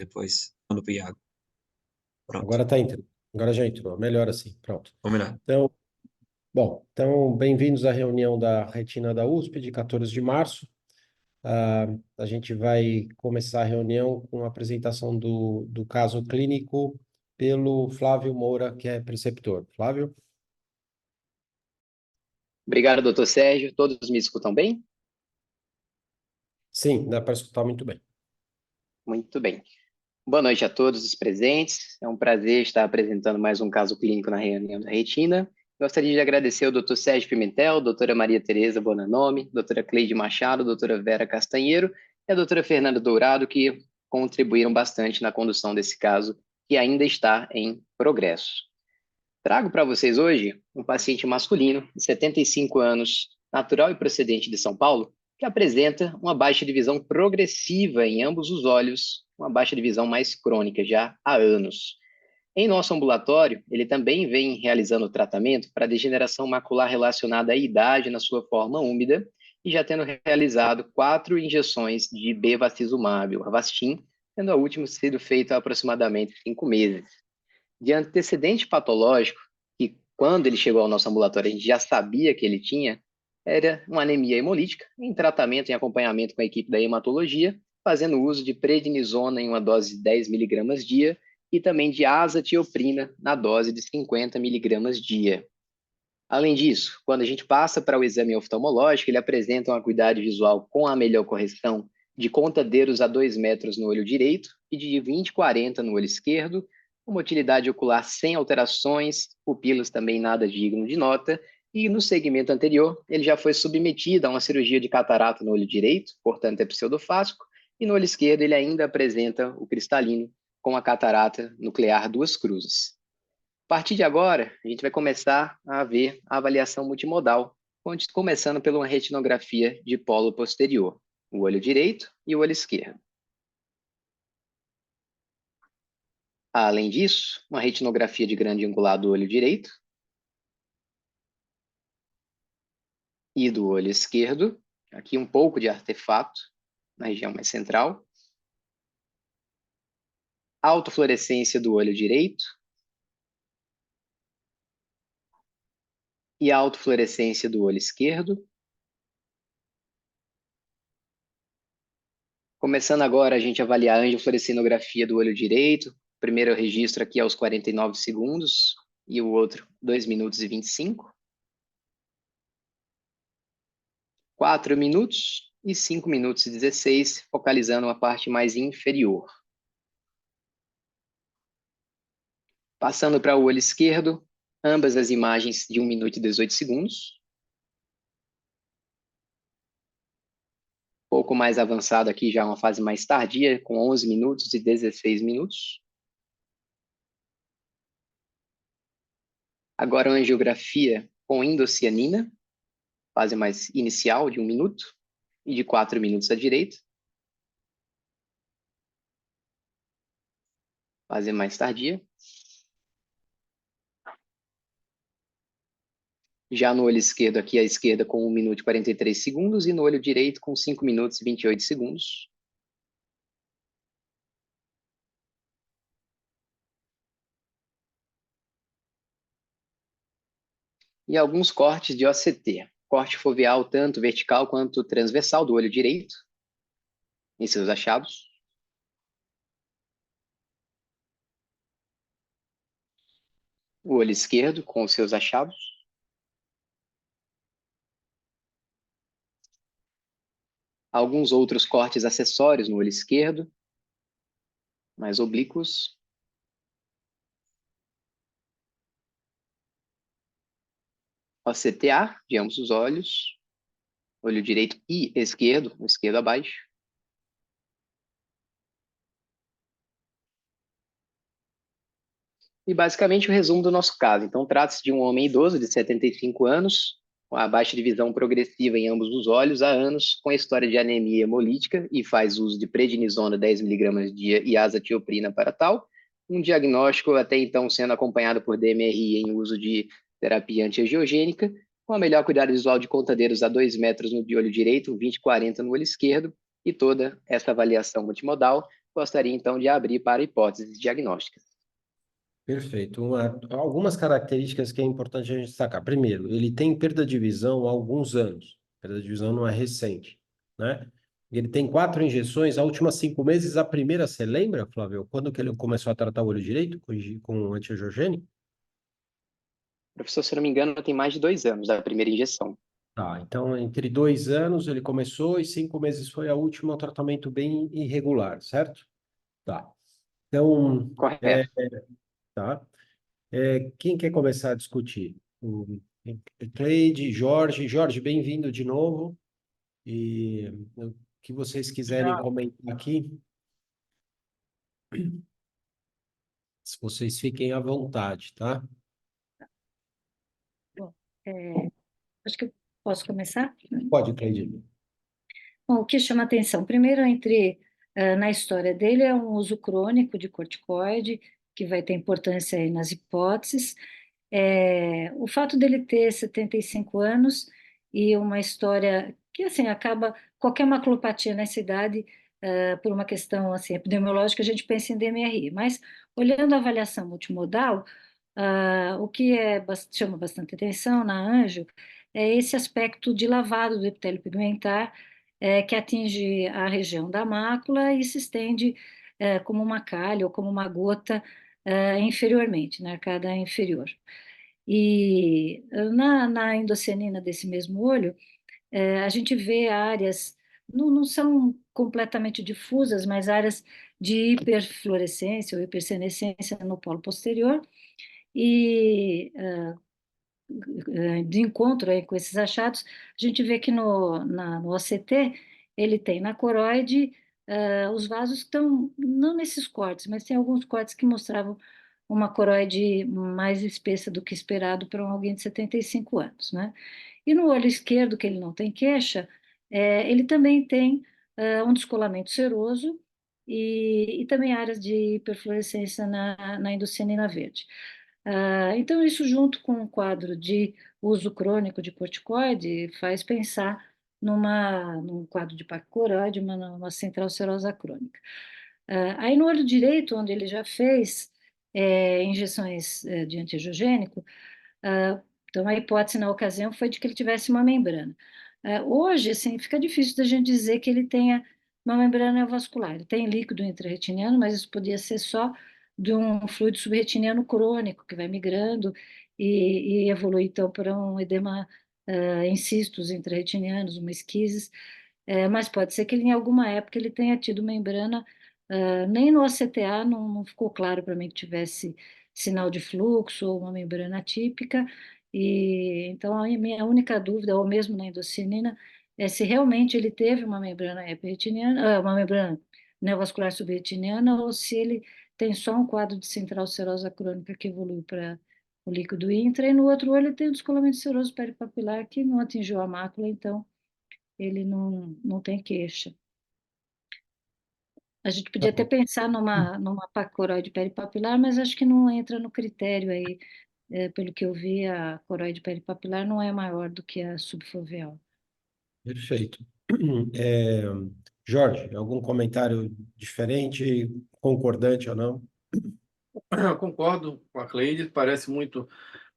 depois mando pro Iago. Pronto, Agora tá entrando. Agora já entrou. Melhor assim. Pronto. combinado. Então, então bem-vindos à reunião da Retina da USP de 14 de março. A gente vai começar a reunião com a apresentação do caso clínico pelo Flávio Moura, que é preceptor. Flávio? Obrigado, doutor Sérgio. Todos me escutam bem? Sim, dá para escutar muito bem. Muito bem. Boa noite a todos os presentes. É um prazer estar apresentando mais um caso clínico na reunião da Retina. Gostaria de agradecer ao doutor Sérgio Pimentel, doutora Maria Tereza Bonanome, doutora Cleide Machado, doutora Vera Castanheiro e a doutora Fernanda Dourado, que contribuíram bastante na condução desse caso, que ainda está em progresso. Trago para vocês hoje um paciente masculino de 75 anos, natural e procedente de São Paulo, que apresenta uma baixa de visão progressiva em ambos os olhos, uma baixa de visão mais crônica já há anos. Em nosso ambulatório, ele também vem realizando tratamento para degeneração macular relacionada à idade na sua forma úmida e já tendo realizado 4 injeções de bevacizumab, o Avastin, tendo a última sido feita há aproximadamente 5 meses. De antecedente patológico, que quando ele chegou ao nosso ambulatório a gente já sabia que ele tinha, era uma anemia hemolítica, em tratamento e acompanhamento com a equipe da hematologia, fazendo uso de prednisona em uma dose de 10 miligramas dia e também de azatioprina na dose de 50 miligramas dia. Além disso, quando a gente passa para o exame oftalmológico, ele apresenta uma acuidade visual com a melhor correção de contadeiros a 2 metros no olho direito e de 20/40 no olho esquerdo, uma motilidade ocular sem alterações, pupilas também nada digno de nota, e no segmento anterior, ele já foi submetido a uma cirurgia de catarata no olho direito, portanto é pseudofásico, e no olho esquerdo ele ainda apresenta o cristalino com a catarata nuclear duas cruzes. A partir de agora, a gente vai começar a ver a avaliação multimodal, começando pela uma retinografia de polo posterior, o olho direito e o olho esquerdo. Além disso, uma retinografia de grande angular do olho direito e do olho esquerdo, aqui um pouco de artefato na região mais central. Autofluorescência do olho direito e a autofluorescência do olho esquerdo. Começando agora a gente avaliar a angiofluorescinografia do olho direito. Primeiro registro aqui aos 49 segundos e o outro 2 minutos e 25. 4 minutos e 5 minutos e 16, focalizando a parte mais inferior. Passando para o olho esquerdo, ambas as imagens de 1 minuto e 18 segundos. Pouco mais avançado aqui, já uma fase mais tardia, com 11 minutos e 16 minutos. Agora uma angiografia com indocianina, fase mais inicial, de 1 minuto, e de 4 minutos à direita. Fase mais tardia. Já no olho esquerdo, aqui à esquerda, com 1 minuto e 43 segundos, e no olho direito, com 5 minutos e 28 segundos. E alguns cortes de OCT. Corte foveal, tanto vertical quanto transversal do olho direito, em seus achados. O olho esquerdo, com os seus achados. Alguns outros cortes acessórios no olho esquerdo, mais oblíquos. OCTA de ambos os olhos, olho direito e esquerdo, o esquerdo abaixo. E basicamente o resumo do nosso caso. Então, trata-se de um homem idoso de 75 anos, com a baixa de visão progressiva em ambos os olhos há anos, com a história de anemia hemolítica e faz uso de prednisona 10 mg dia e azatioprina para tal. Um diagnóstico até então sendo acompanhado por DMRI em uso de terapia antiangiogênica, com a melhor cuidado visual de contadeiros a 2 metros no olho direito, 20/40 no olho esquerdo, e toda essa avaliação multimodal gostaria então de abrir para hipóteses diagnósticas. Perfeito. Algumas características que é importante a gente destacar. Primeiro, ele tem perda de visão há alguns anos. Perda de visão não é recente, né? Ele tem 4 injeções, as últimas 5 meses, a primeira, você lembra, Flávio? Quando que ele começou a tratar o olho direito com antiangiogênico? Professor, se eu não me engano, tem mais de 2 anos da primeira injeção. Tá, então entre 2 anos ele começou e 5 meses foi a última, um tratamento bem irregular, certo? Tá. Então, Correto. tá. Quem quer começar a discutir? Cleide, Jorge. Jorge, bem-vindo de novo. E o que vocês quiserem comentar aqui, se vocês fiquem à vontade, tá? Bom, acho que eu posso começar? Pode, Cleide. Bom, o que chama atenção, primeiro, na história dele, é um uso crônico de corticoide, que vai ter importância aí nas hipóteses. O fato dele ter 75 anos e uma história que, assim, acaba, qualquer maculopatia nessa idade, por uma questão, assim, epidemiológica, a gente pensa em DMRI, mas olhando a avaliação multimodal, o que chama bastante atenção na Anjo é esse aspecto de lavado do epitélio pigmentar, que atinge a região da mácula e se estende como uma calha ou como uma gota inferiormente, na arcada inferior. E na endocianina desse mesmo olho, a gente vê áreas, não são completamente difusas, mas áreas de hiperfluorescência ou hipersenescência no polo posterior, e de encontro aí com esses achados, a gente vê que no OCT ele tem na coroide os vasos que estão, não nesses cortes, mas tem alguns cortes que mostravam uma coroide mais espessa do que esperado para alguém de 75 anos, né? E no olho esquerdo, que ele não tem queixa, ele também tem um descolamento seroso e também áreas de hiperfluorescência na endocianina verde. Então, isso junto com um quadro de uso crônico de corticoide faz pensar num quadro de parcoroide, uma central serosa crônica. Aí no olho direito, onde ele já fez injeções de antiangiogênico, então a hipótese na ocasião foi de que ele tivesse uma membrana. Hoje, assim, fica difícil da gente dizer que ele tenha uma membrana neovascular. Ele tem líquido intrarretiniano, mas isso podia ser só de um fluido subretiniano crônico que vai migrando e evolui então para um edema em cistos intrarretinianos, uma esquises, mas pode ser que ele, em alguma época ele tenha tido membrana, nem no ACTA não ficou claro para mim que tivesse sinal de fluxo ou uma membrana típica, e então a minha única dúvida, ou mesmo na endocianina, é se realmente ele teve uma membrana epiteliana, uma membrana neovascular subretiniana, ou se ele tem só um quadro de central serosa crônica que evoluiu para o líquido intra, e no outro olho ele tem um descolamento seroso peripapilar que não atingiu a mácula, então ele não tem queixa. A gente podia até pensar numa pacoroide peripapilar, mas acho que não entra no critério aí. Pelo que eu vi, a coroide peripapilar não é maior do que a subfoveal. Perfeito. É, Jorge, algum comentário diferente, concordante ou não? Eu concordo com a Cleide, parece muito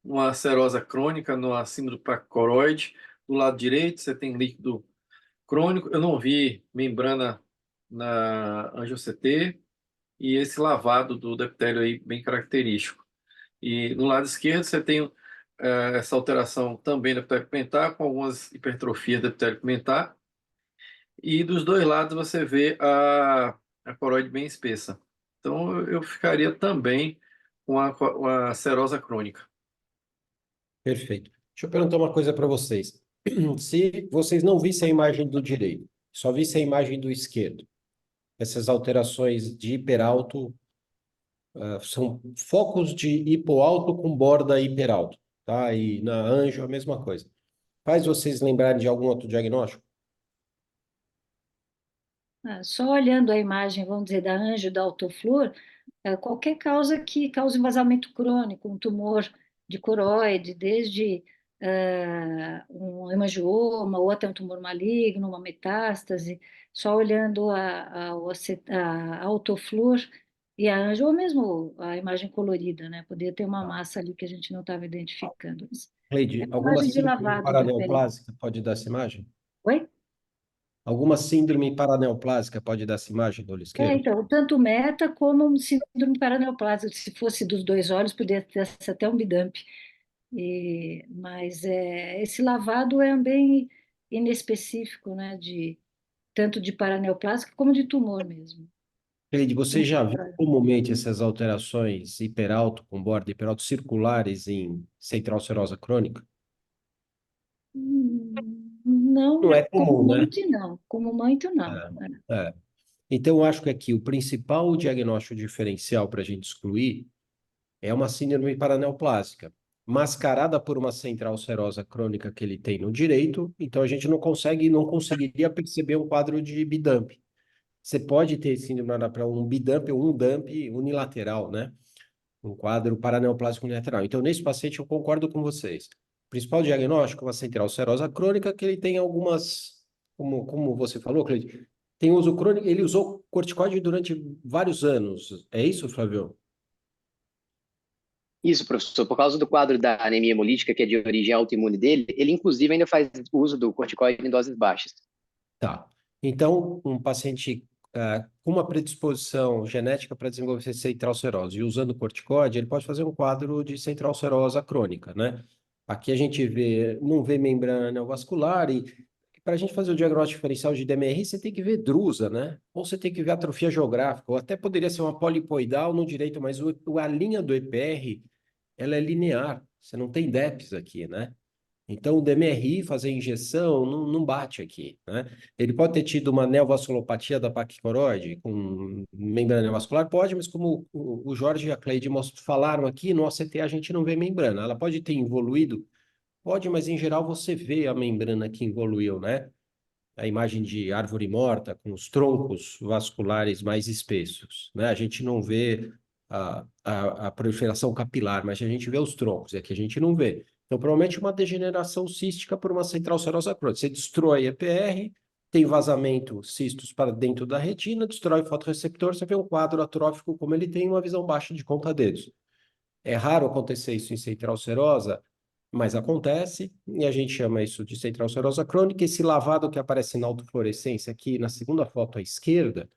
uma serosa crônica no acima do paracoroide. Do lado direito, você tem líquido crônico. Eu não vi membrana na angiocT e esse lavado do epitélio aí bem característico. E no lado esquerdo, você tem essa alteração também do epitélio pigmentar, com algumas hipertrofias do epitélio pigmentar. E dos dois lados você vê a coroide bem espessa. Então eu ficaria também com a serosa crônica. Perfeito. Deixa eu perguntar uma coisa para vocês. Se vocês não vissem a imagem do direito, só vissem a imagem do esquerdo, essas alterações de hiperalto são focos de hipoalto com borda hiperalto, tá? E na anjo a mesma coisa. Faz vocês lembrarem de algum outro diagnóstico? Só olhando a imagem, vamos dizer, da anjo da autoflor, qualquer causa que cause vazamento crônico, um tumor de coroide, desde um hemangioma ou até um tumor maligno, uma metástase, só olhando a autoflor e a anjo, ou mesmo a imagem colorida, né? Poderia ter uma massa ali que a gente não estava identificando. É Cleide, uma alguma imagem de síndrome lavado da pele. paraneoplásica pode dar essa imagem? Oi? Alguma síndrome paraneoplásica pode dar essa imagem do olho esquerdo? Então, tanto meta como um síndrome paraneoplásico. Se fosse dos dois olhos, poderia ter até um bidamp. Mas esse lavado é bem inespecífico, né? Tanto de paraneoplásico como de tumor mesmo. Cleide, você já viu comumente essas alterações hiperalto com borda hiperalto circulares em central serosa crônica? Não, Não é como comum, né? muito não. Como muito não. É. Então, eu acho que aqui o principal diagnóstico diferencial para a gente excluir é uma síndrome paraneoplásica, mascarada por uma central serosa crônica que ele tem no direito, então a gente não conseguiria perceber um quadro de bidamp. Você pode ter síndrome para um bidamp ou um dump unilateral, né? Um quadro paraneoplásico unilateral. Então, nesse paciente, eu concordo com vocês. O principal diagnóstico é uma central serosa crônica, que ele tem algumas, como você falou, Cleide, tem uso crônico, ele usou corticoide durante vários anos. É isso, Flávio? Isso, professor, por causa do quadro da anemia hemolítica, que é de origem autoimune dele, ele inclusive ainda faz uso do corticoide em doses baixas. Tá. Então, um paciente com uma predisposição genética para desenvolver central serose e usando corticóide, ele pode fazer um quadro de central serosa crônica, né? Aqui a gente não vê membrana neovascular e para a gente fazer o diagnóstico diferencial de DMRI, você tem que ver drusa, né? Ou você tem que ver atrofia geográfica, ou até poderia ser uma polipoidal no direito, mas a linha do EPR, ela é linear, você não tem DEPs aqui, né? Então, o DMRI, fazer injeção, não bate aqui, né? Ele pode ter tido uma neovasculopatia da paquicoroide com membrana neovascular? Pode, mas como o Jorge e a Cleide falaram aqui, no OCT a gente não vê membrana. Ela pode ter evoluído? Pode, mas em geral você vê a membrana que evoluiu, né? A imagem de árvore morta com os vasculares mais espessos, né? A gente não vê a proliferação capilar, mas a gente vê os troncos, é que a gente não vê. Então, provavelmente uma degeneração cística por uma central serosa crônica. Você destrói EPR, tem vazamento cistos para dentro da retina, destrói o fotorreceptor, você vê um quadro atrófico como ele tem, uma visão baixa de conta-dedos. É raro acontecer isso em central serosa, mas acontece, e a gente chama isso de central serosa crônica. Esse lavado que aparece na autofluorescência aqui na segunda foto à esquerda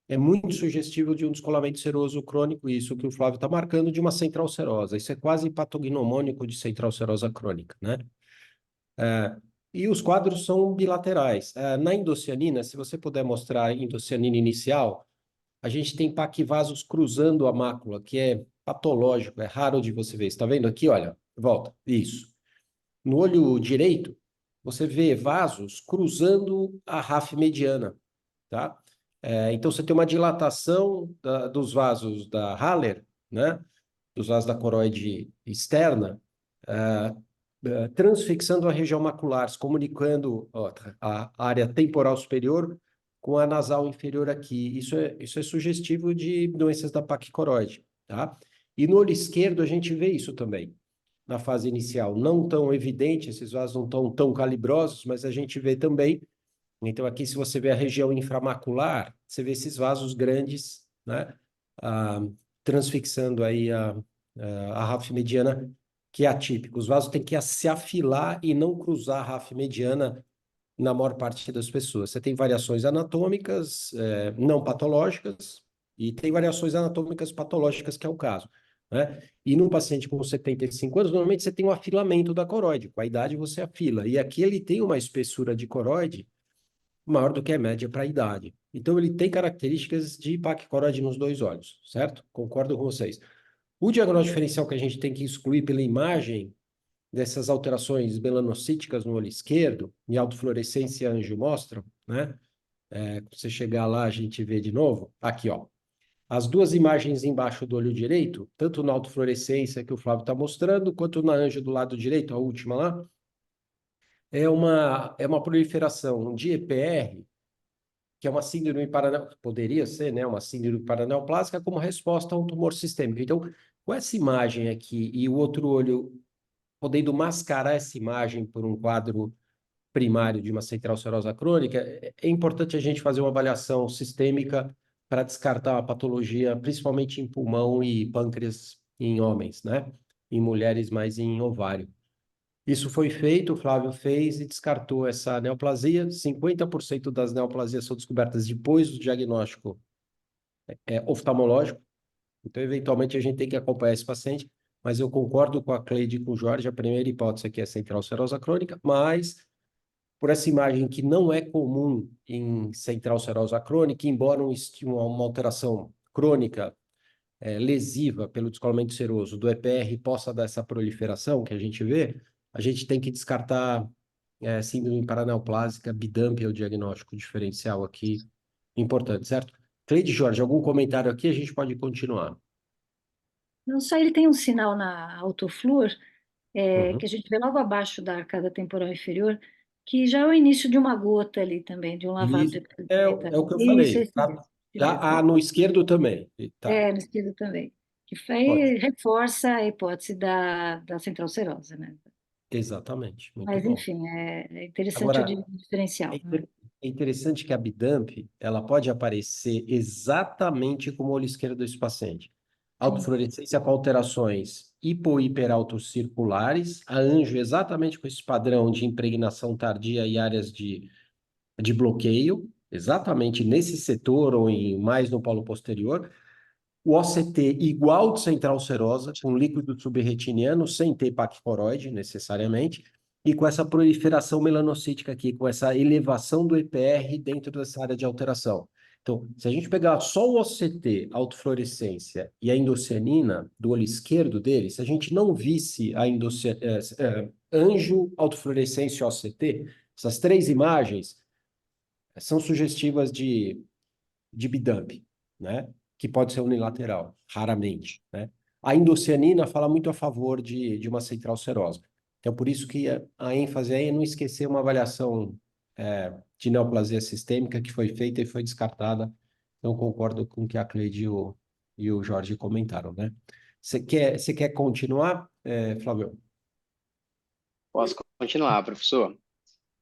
é muito sugestivo de um descolamento seroso crônico, isso que o Flávio está marcando, de uma central serosa. Isso é quase patognomônico de central serosa crônica, né? E os quadros são bilaterais. Na endocianina, se você puder mostrar a endocianina inicial, a gente tem paquivasos cruzando a mácula, que é patológico, é raro de você ver. Está vendo aqui? Olha, volta. Isso. No olho direito, você vê vasos cruzando a RAF mediana, tá? Então, você tem uma dilatação dos vasos da Haller, né? Dos vasos da coroide externa, transfixando a região macular, se comunicando a área temporal superior com a nasal inferior aqui. Isso é sugestivo de doenças da paquicoroide, tá? E no olho esquerdo a gente vê isso também. Na fase inicial, não tão evidente, esses vasos não estão tão calibrosos, mas a gente vê também. Então, aqui, se você vê a região inframacular, você vê esses vasos grandes, né? Transfixando aí a RAF mediana, que é atípico. Os vasos têm que se afilar e não cruzar a RAF mediana na maior parte das pessoas. Você tem variações anatômicas, não patológicas, e tem variações anatômicas patológicas, que é o caso, né? E num paciente com 75 anos, normalmente você tem um afilamento da coroide. Com a idade você afila. E aqui ele tem uma espessura de coroide maior do que a média para a idade. Então ele tem características de paquicoroide nos dois olhos, certo? Concordo com vocês. O diagnóstico diferencial que a gente tem que excluir pela imagem dessas alterações melanocíticas no olho esquerdo, e autofluorescência e anjo mostram, né? Você chegar lá, a gente vê de novo. Aqui, ó. As duas imagens embaixo do olho direito, tanto na autofluorescência que o Flávio está mostrando, quanto na anjo do lado direito, a última lá, é uma proliferação de EPR, que é uma síndrome poderia ser, né, uma síndrome paraneoplásica como resposta a um tumor sistêmico. Então, com essa imagem aqui e o outro olho podendo mascarar essa imagem por um quadro primário de uma central serosa crônica, é importante a gente fazer uma avaliação sistêmica para descartar a patologia, principalmente em pulmão e pâncreas em homens, né? Em mulheres mais em ovário. Isso foi feito, o Flávio fez e descartou essa neoplasia. 50% das neoplasias são descobertas depois do diagnóstico oftalmológico. Então, eventualmente, a gente tem que acompanhar esse paciente, mas eu concordo com a Cleide e com o Jorge, a primeira hipótese aqui é central serosa crônica, mas por essa imagem que não é comum em central serosa crônica, embora uma alteração crônica lesiva pelo descolamento seroso do EPR possa dar essa proliferação que a gente vê, a gente tem que descartar síndrome paraneoplásica, BIDAMP é o diagnóstico diferencial aqui, importante, certo? Cleide, Jorge, algum comentário aqui? A gente pode continuar. Não só ele tem um sinal na autofluor, Uhum. que a gente vê logo abaixo da arcada temporal inferior, que já é o início de uma gota ali também, de um lavado de Isso é epitelial. o que eu Isso, falei, esse tá? sinal. No esquerdo também, tá? No esquerdo também. Que Ótimo. aí reforça a hipótese da central serosa, né? Exatamente, muito Mas, bom. enfim, é interessante o Agora, diferencial, né? é interessante que a bidamp, ela pode aparecer exatamente como o olho esquerdo desse paciente. Sim. Autofluorescência com alterações hipo-hiperaltocirculares, a anjo exatamente com esse padrão de impregnação tardia e áreas de bloqueio, exatamente nesse setor ou mais no polo posterior. O OCT igual de central serosa, com líquido subretiniano, sem ter paquicoroide necessariamente, e com essa proliferação melanocítica aqui, com essa elevação do EPR dentro dessa área de alteração. Então, se a gente pegar só o OCT, a autofluorescência e a endocianina do olho esquerdo dele, se a gente não visse a anjo, autofluorescência e OCT, essas três imagens são sugestivas de bidump, né? Que pode ser unilateral, raramente, né? A indocianina fala muito a favor de uma central serosa. Então, por isso que a ênfase aí é não esquecer uma avaliação de neoplasia sistêmica que foi feita e foi descartada. Então, concordo com o que a Cleide e o Jorge comentaram, né? Você quer continuar, Flávio? Posso continuar, professor?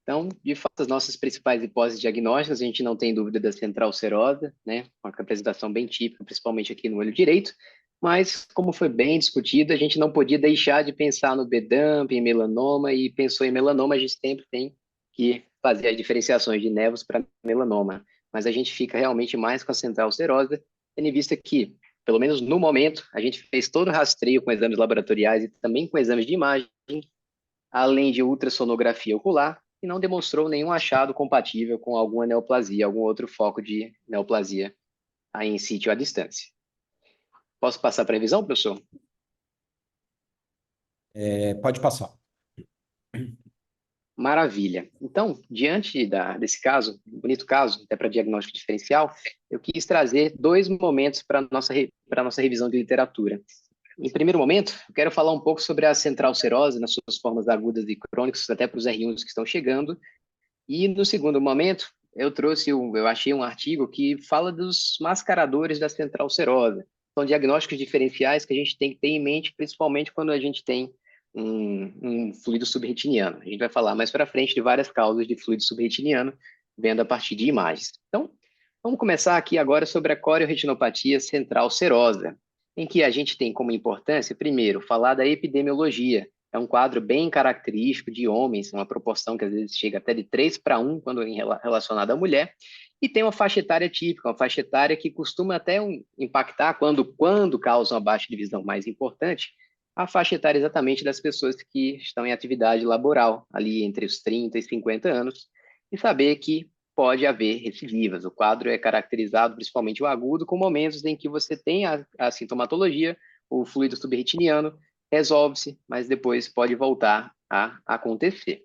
Então, de fato, as nossas principais hipóteses diagnósticas, a gente não tem dúvida da central serosa, né? Uma apresentação bem típica, principalmente aqui no olho direito, mas, como foi bem discutido, a gente não podia deixar de pensar no BEDAMP, em melanoma, e pensou em melanoma, a gente sempre tem que fazer as diferenciações de nevos para melanoma, mas a gente fica realmente mais com a central serosa, tendo em vista que, pelo menos no momento, a gente fez todo o rastreio com exames laboratoriais e também com exames de imagem, além de ultrassonografia ocular, e não demonstrou nenhum achado compatível com alguma neoplasia, algum outro foco de neoplasia aí em sítio à distância. Posso passar para a revisão, professor? Pode passar. Maravilha. Então, diante desse caso, bonito caso, até para diagnóstico diferencial, eu quis trazer dois momentos para a nossa revisão de literatura. Em primeiro momento, eu quero falar um pouco sobre a central serose nas suas formas agudas e crônicas, até para os R1s que estão chegando. E no segundo momento, eu achei um artigo que fala dos mascaradores da central serosa. São diagnósticos diferenciais que a gente tem que ter em mente, principalmente quando a gente tem um fluido subretiniano. A gente vai falar mais para frente de várias causas de fluido subretiniano, vendo a partir de imagens. Então, vamos começar aqui agora sobre a corioretinopatia central serosa, em que a gente tem como importância, primeiro, falar da epidemiologia. É um quadro bem característico de homens, uma proporção que às vezes chega até de 3:1 quando relacionada à mulher, e tem uma faixa etária típica, uma faixa etária que costuma até impactar quando causa uma baixa de visão mais importante, a faixa etária exatamente das pessoas que estão em atividade laboral, ali entre os 30 e 50 anos, e saber que pode haver recidivas. O quadro é caracterizado, principalmente o agudo, com momentos em que você tem a sintomatologia, o fluido subretiniano, resolve-se, mas depois pode voltar a acontecer.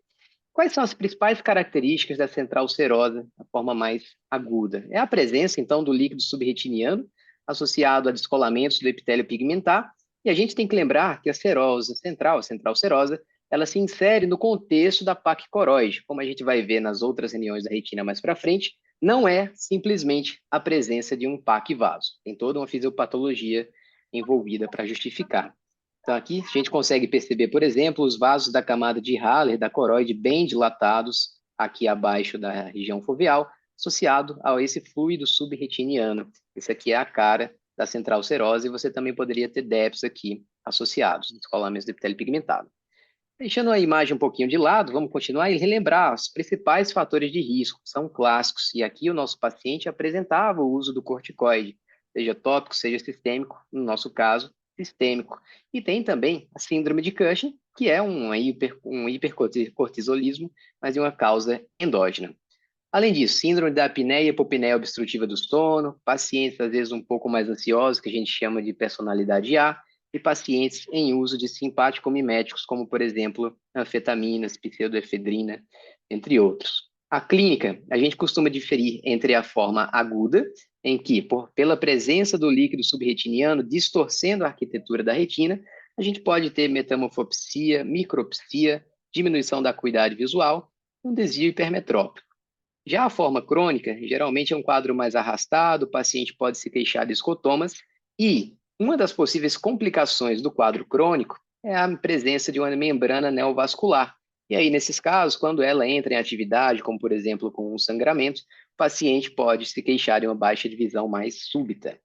Quais são as principais características da central serosa, a forma mais aguda? É a presença, então, do líquido subretiniano, associado a descolamentos do epitélio pigmentar, e a gente tem que lembrar que a central serosa, ela se insere no contexto da paquicoroide, como a gente vai ver nas outras reuniões da retina mais para frente, não é simplesmente a presença de um paquivaso. Tem toda uma fisiopatologia envolvida para justificar. Então, aqui a gente consegue perceber, por exemplo, os vasos da camada de Haller, da coroide, bem dilatados, aqui abaixo da região foveal, associado a esse fluido subretiniano. Esse aqui é a cara da central serosa e você também poderia ter débitos aqui associados, descolamento do epitélio pigmentado. Deixando a imagem um pouquinho de lado, vamos continuar e relembrar os principais fatores de risco, são clássicos, e aqui o nosso paciente apresentava o uso do corticoide, seja tópico, seja sistêmico, no nosso caso, sistêmico. E tem também a síndrome de Cushing, que é um hipercortisolismo, mas de uma causa endógena. Além disso, síndrome da apneia e hipopneia obstrutiva do sono, pacientes às vezes um pouco mais ansiosos, que a gente chama de personalidade A, e pacientes em uso de simpático-miméticos, como, por exemplo, anfetaminas, pseudoefedrina, entre outros. A clínica, a gente costuma diferir entre a forma aguda, em que, pela presença do líquido subretiniano distorcendo a arquitetura da retina, a gente pode ter metamorfopsia, micropsia, diminuição da acuidade visual, um desvio hipermetrópico. Já a forma crônica, geralmente é um quadro mais arrastado, o paciente pode se queixar de escotomas e uma das possíveis complicações do quadro crônico é a presença de uma membrana neovascular. E aí, nesses casos, quando ela entra em atividade, como por exemplo com um sangramento, o paciente pode se queixar de uma baixa de visão mais súbita.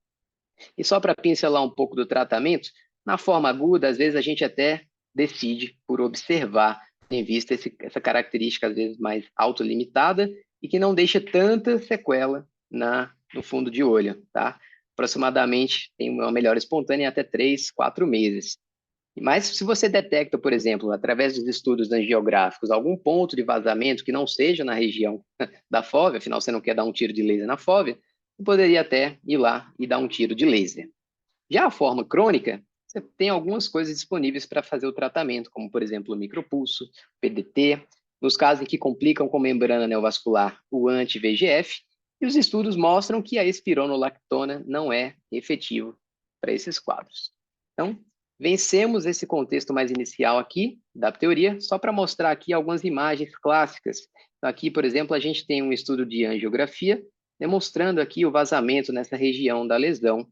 E só para pincelar um pouco do tratamento, na forma aguda, às vezes a gente até decide por observar, em vista essa característica às vezes mais autolimitada e que não deixa tanta sequela no fundo de olho, tá? Aproximadamente tem uma melhora espontânea em até 3, 4 meses. Mas se você detecta, por exemplo, através dos estudos angiográficos, algum ponto de vazamento que não seja na região da fóvea, afinal você não quer dar um tiro de laser na fóvea, você poderia até ir lá e dar um tiro de laser. Já a forma crônica, você tem algumas coisas disponíveis para fazer o tratamento, como, por exemplo, o micropulso, PDT, nos casos em que complicam com membrana neovascular, o anti-VEGF, e os estudos mostram que a espironolactona não é efetivo para esses quadros. Então, vencemos esse contexto mais inicial aqui da teoria, só para mostrar aqui algumas imagens clássicas. Então, aqui, por exemplo, a gente tem um estudo de angiografia, demonstrando aqui o vazamento nessa região da lesão.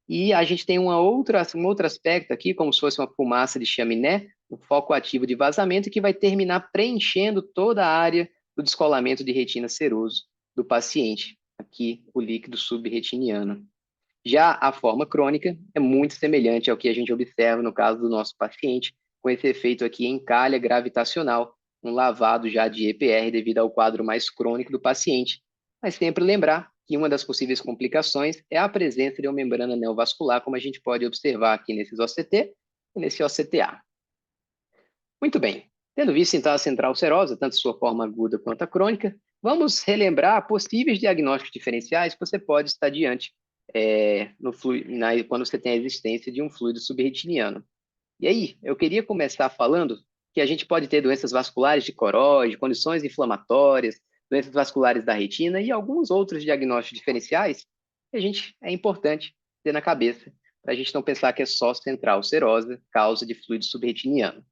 E a gente tem um outro aspecto aqui, como se fosse uma fumaça de chaminé, um foco ativo de vazamento, que vai terminar preenchendo toda a área do descolamento de retina seroso do paciente, aqui o líquido subretiniano. Já a forma crônica é muito semelhante ao que a gente observa no caso do nosso paciente, com esse efeito aqui em calha gravitacional, um lavado já de EPR devido ao quadro mais crônico do paciente. Mas sempre lembrar que uma das possíveis complicações é a presença de uma membrana neovascular, como a gente pode observar aqui nesses OCT e nesse OCTA. Muito bem. Tendo visto então a central serosa, tanto sua forma aguda quanto a crônica, vamos relembrar possíveis diagnósticos diferenciais que você pode estar diante quando você tem a existência de um fluido subretiniano. E aí, eu queria começar falando que a gente pode ter doenças vasculares de coroide, condições inflamatórias, doenças vasculares da retina e alguns outros diagnósticos diferenciais que é importante ter na cabeça, para a gente não pensar que é só central serosa, causa de fluido subretiniano.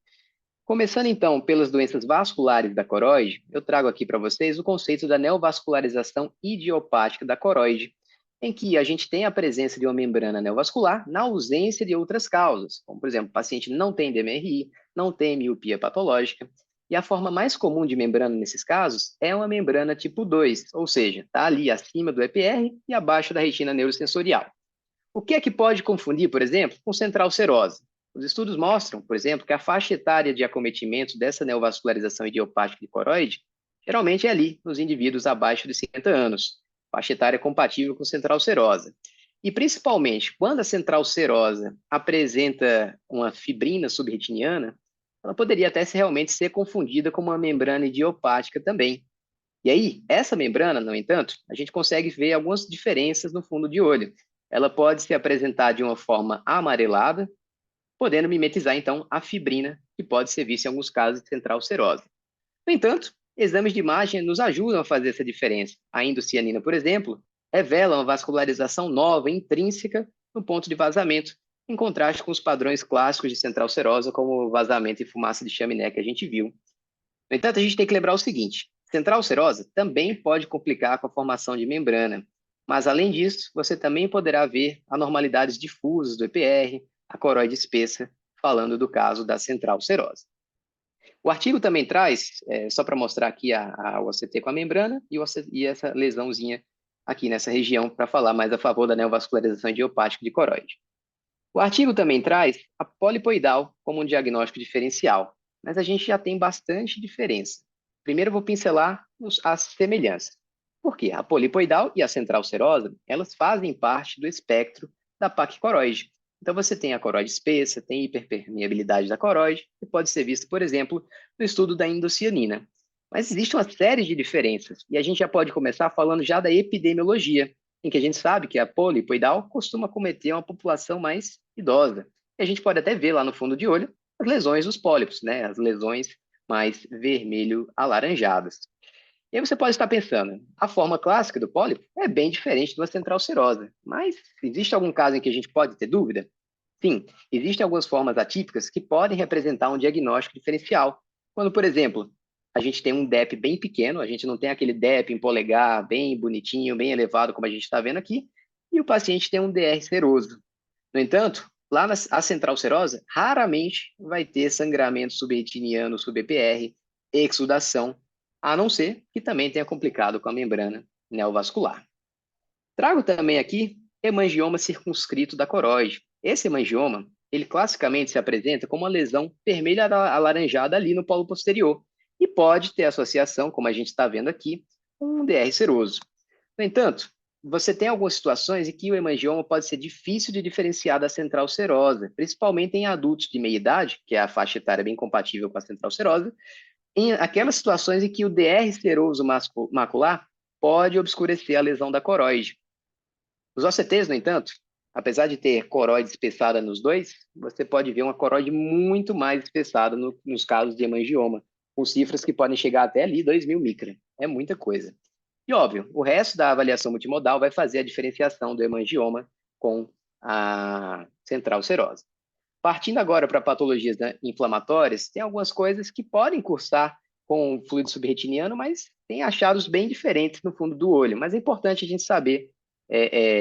Começando, então, pelas doenças vasculares da coroide, eu trago aqui para vocês o conceito da neovascularização idiopática da coroide, em que a gente tem a presença de uma membrana neovascular na ausência de outras causas, como, por exemplo, o paciente não tem DMRI, não tem miopia patológica, e a forma mais comum de membrana nesses casos é uma membrana tipo 2, ou seja, está ali acima do EPR e abaixo da retina neurosensorial. O que é que pode confundir, por exemplo, com central serosa? Os estudos mostram, por exemplo, que a faixa etária de acometimento dessa neovascularização idiopática de coroide geralmente é ali, nos indivíduos abaixo de 50 anos, faixa etária compatível com central serosa. E, principalmente, quando a central serosa apresenta uma fibrina subretiniana, ela poderia até realmente ser confundida com uma membrana idiopática também. E aí, essa membrana, no entanto, a gente consegue ver algumas diferenças no fundo de olho. Ela pode se apresentar de uma forma amarelada, podendo mimetizar, então, a fibrina, que pode ser vista em alguns casos de central serosa. No entanto, exames de imagem nos ajudam a fazer essa diferença. A indocianina, por exemplo, revela uma vascularização nova, intrínseca, no ponto de vazamento, em contraste com os padrões clássicos de central serosa, como o vazamento e fumaça de chaminé que a gente viu. No entanto, a gente tem que lembrar o seguinte: central serosa também pode complicar com a formação de membrana, mas, além disso, você também poderá ver anormalidades difusas do EPR, a coroide espessa, falando do caso da central serosa. O artigo também traz, só para mostrar aqui a OCT com a membrana e essa lesãozinha aqui nessa região, para falar mais a favor da neovascularização idiopática de coroide. O artigo também traz a polipoidal como um diagnóstico diferencial, mas a gente já tem bastante diferença. Primeiro eu vou pincelar as semelhanças. Por quê? A polipoidal e a central serosa, elas fazem parte do espectro da PAC coroide. Então você tem a coroide espessa, tem hiperpermeabilidade da coroide, que pode ser visto, por exemplo, no estudo da indocianina. Mas existe uma série de diferenças, e a gente já pode começar falando já da epidemiologia, em que a gente sabe que a polipoidal costuma cometer uma população mais idosa. E a gente pode até ver lá no fundo de olho as lesões dos pólipos, né? As lesões mais vermelho-alaranjadas. E aí você pode estar pensando, a forma clássica do pólipo é bem diferente de uma central serosa, mas existe algum caso em que a gente pode ter dúvida? Sim, existem algumas formas atípicas que podem representar um diagnóstico diferencial. Quando, por exemplo, a gente tem um DEP bem pequeno, a gente não tem aquele DEP em polegar bem bonitinho, bem elevado, como a gente está vendo aqui, e o paciente tem um DR seroso. No entanto, lá na central serosa, raramente vai ter sangramento subretiniano, sub-EPR, exudação, a não ser que também tenha complicado com a membrana neovascular. Trago também aqui hemangioma circunscrito da coroide. Esse hemangioma, ele classicamente se apresenta como uma lesão vermelha alaranjada ali no polo posterior e pode ter associação, como a gente está vendo aqui, com um DR seroso. No entanto, você tem algumas situações em que o hemangioma pode ser difícil de diferenciar da central serosa, principalmente em adultos de meia idade, que é a faixa etária bem compatível com a central serosa, em aquelas situações em que o DR seroso macular pode obscurecer a lesão da coroide. Os OCTs, no entanto, apesar de ter coroide espessada nos dois, você pode ver uma coroide muito mais espessada nos casos de hemangioma, com cifras que podem chegar até ali 2.000 micra. É muita coisa. E, óbvio, o resto da avaliação multimodal vai fazer a diferenciação do hemangioma com a central serosa. Partindo agora para patologias inflamatórias, tem algumas coisas que podem cursar com fluido subretiniano, mas tem achados bem diferentes no fundo do olho. Mas é importante a gente saber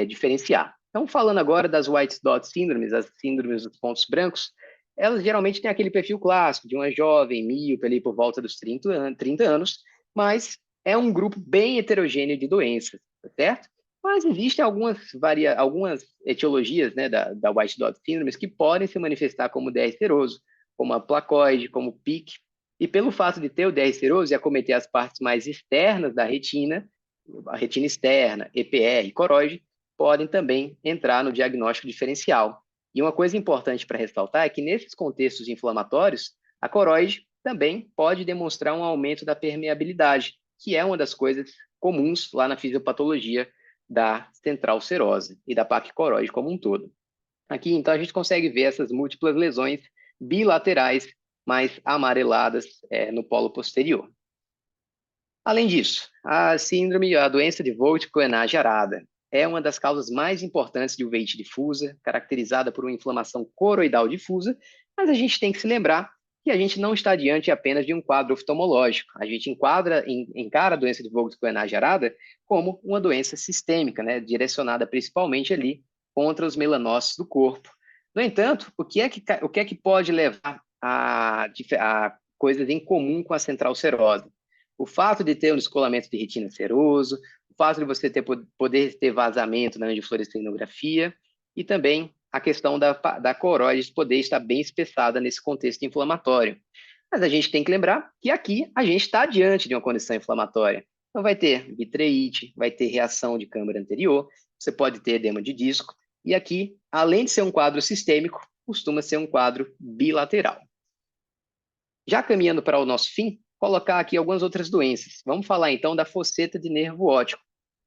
diferenciar. Então, falando agora das white dot síndromes, as síndromes dos pontos brancos, elas geralmente têm aquele perfil clássico de uma jovem míope ali por volta dos 30 anos, mas é um grupo bem heterogêneo de doenças, certo? Mas existem algumas etiologias, né, da white dot síndrome que podem se manifestar como DR seroso, como a placoide, como o PIC, e pelo fato de ter o DR seroso e acometer as partes mais externas da retina, a retina externa, EPR, coroide, podem também entrar no diagnóstico diferencial. E uma coisa importante para ressaltar é que nesses contextos inflamatórios, a coroide também pode demonstrar um aumento da permeabilidade, que é uma das coisas comuns lá na fisiopatologia da central serosa e da PAC coroide como um todo. Aqui, então, a gente consegue ver essas múltiplas lesões bilaterais mais amareladas no polo posterior. Além disso, a doença de Vogt-Koenig arada é uma das causas mais importantes de uveíte difusa, caracterizada por uma inflamação coroidal difusa, mas a gente tem que se lembrar que a gente não está diante apenas de um quadro oftalmológico. A gente encara a doença de Vogt-Koenig arada como uma doença sistêmica, né, direcionada principalmente ali contra os melanócitos do corpo. No entanto, o que é que pode levar a coisas em comum com a central serosa? O fato de ter um descolamento de retina seroso, o fato de você poder ter vazamento na angiofluorescinografia e também a questão da coroide poder estar bem espessada nesse contexto inflamatório. Mas a gente tem que lembrar que aqui a gente está diante de uma condição inflamatória. Então vai ter vitreite, vai ter reação de câmara anterior, você pode ter edema de disco, e aqui, além de ser um quadro sistêmico, costuma ser um quadro bilateral. Já caminhando para o nosso fim, colocar aqui algumas outras doenças. Vamos falar então da fosseta de nervo óptico,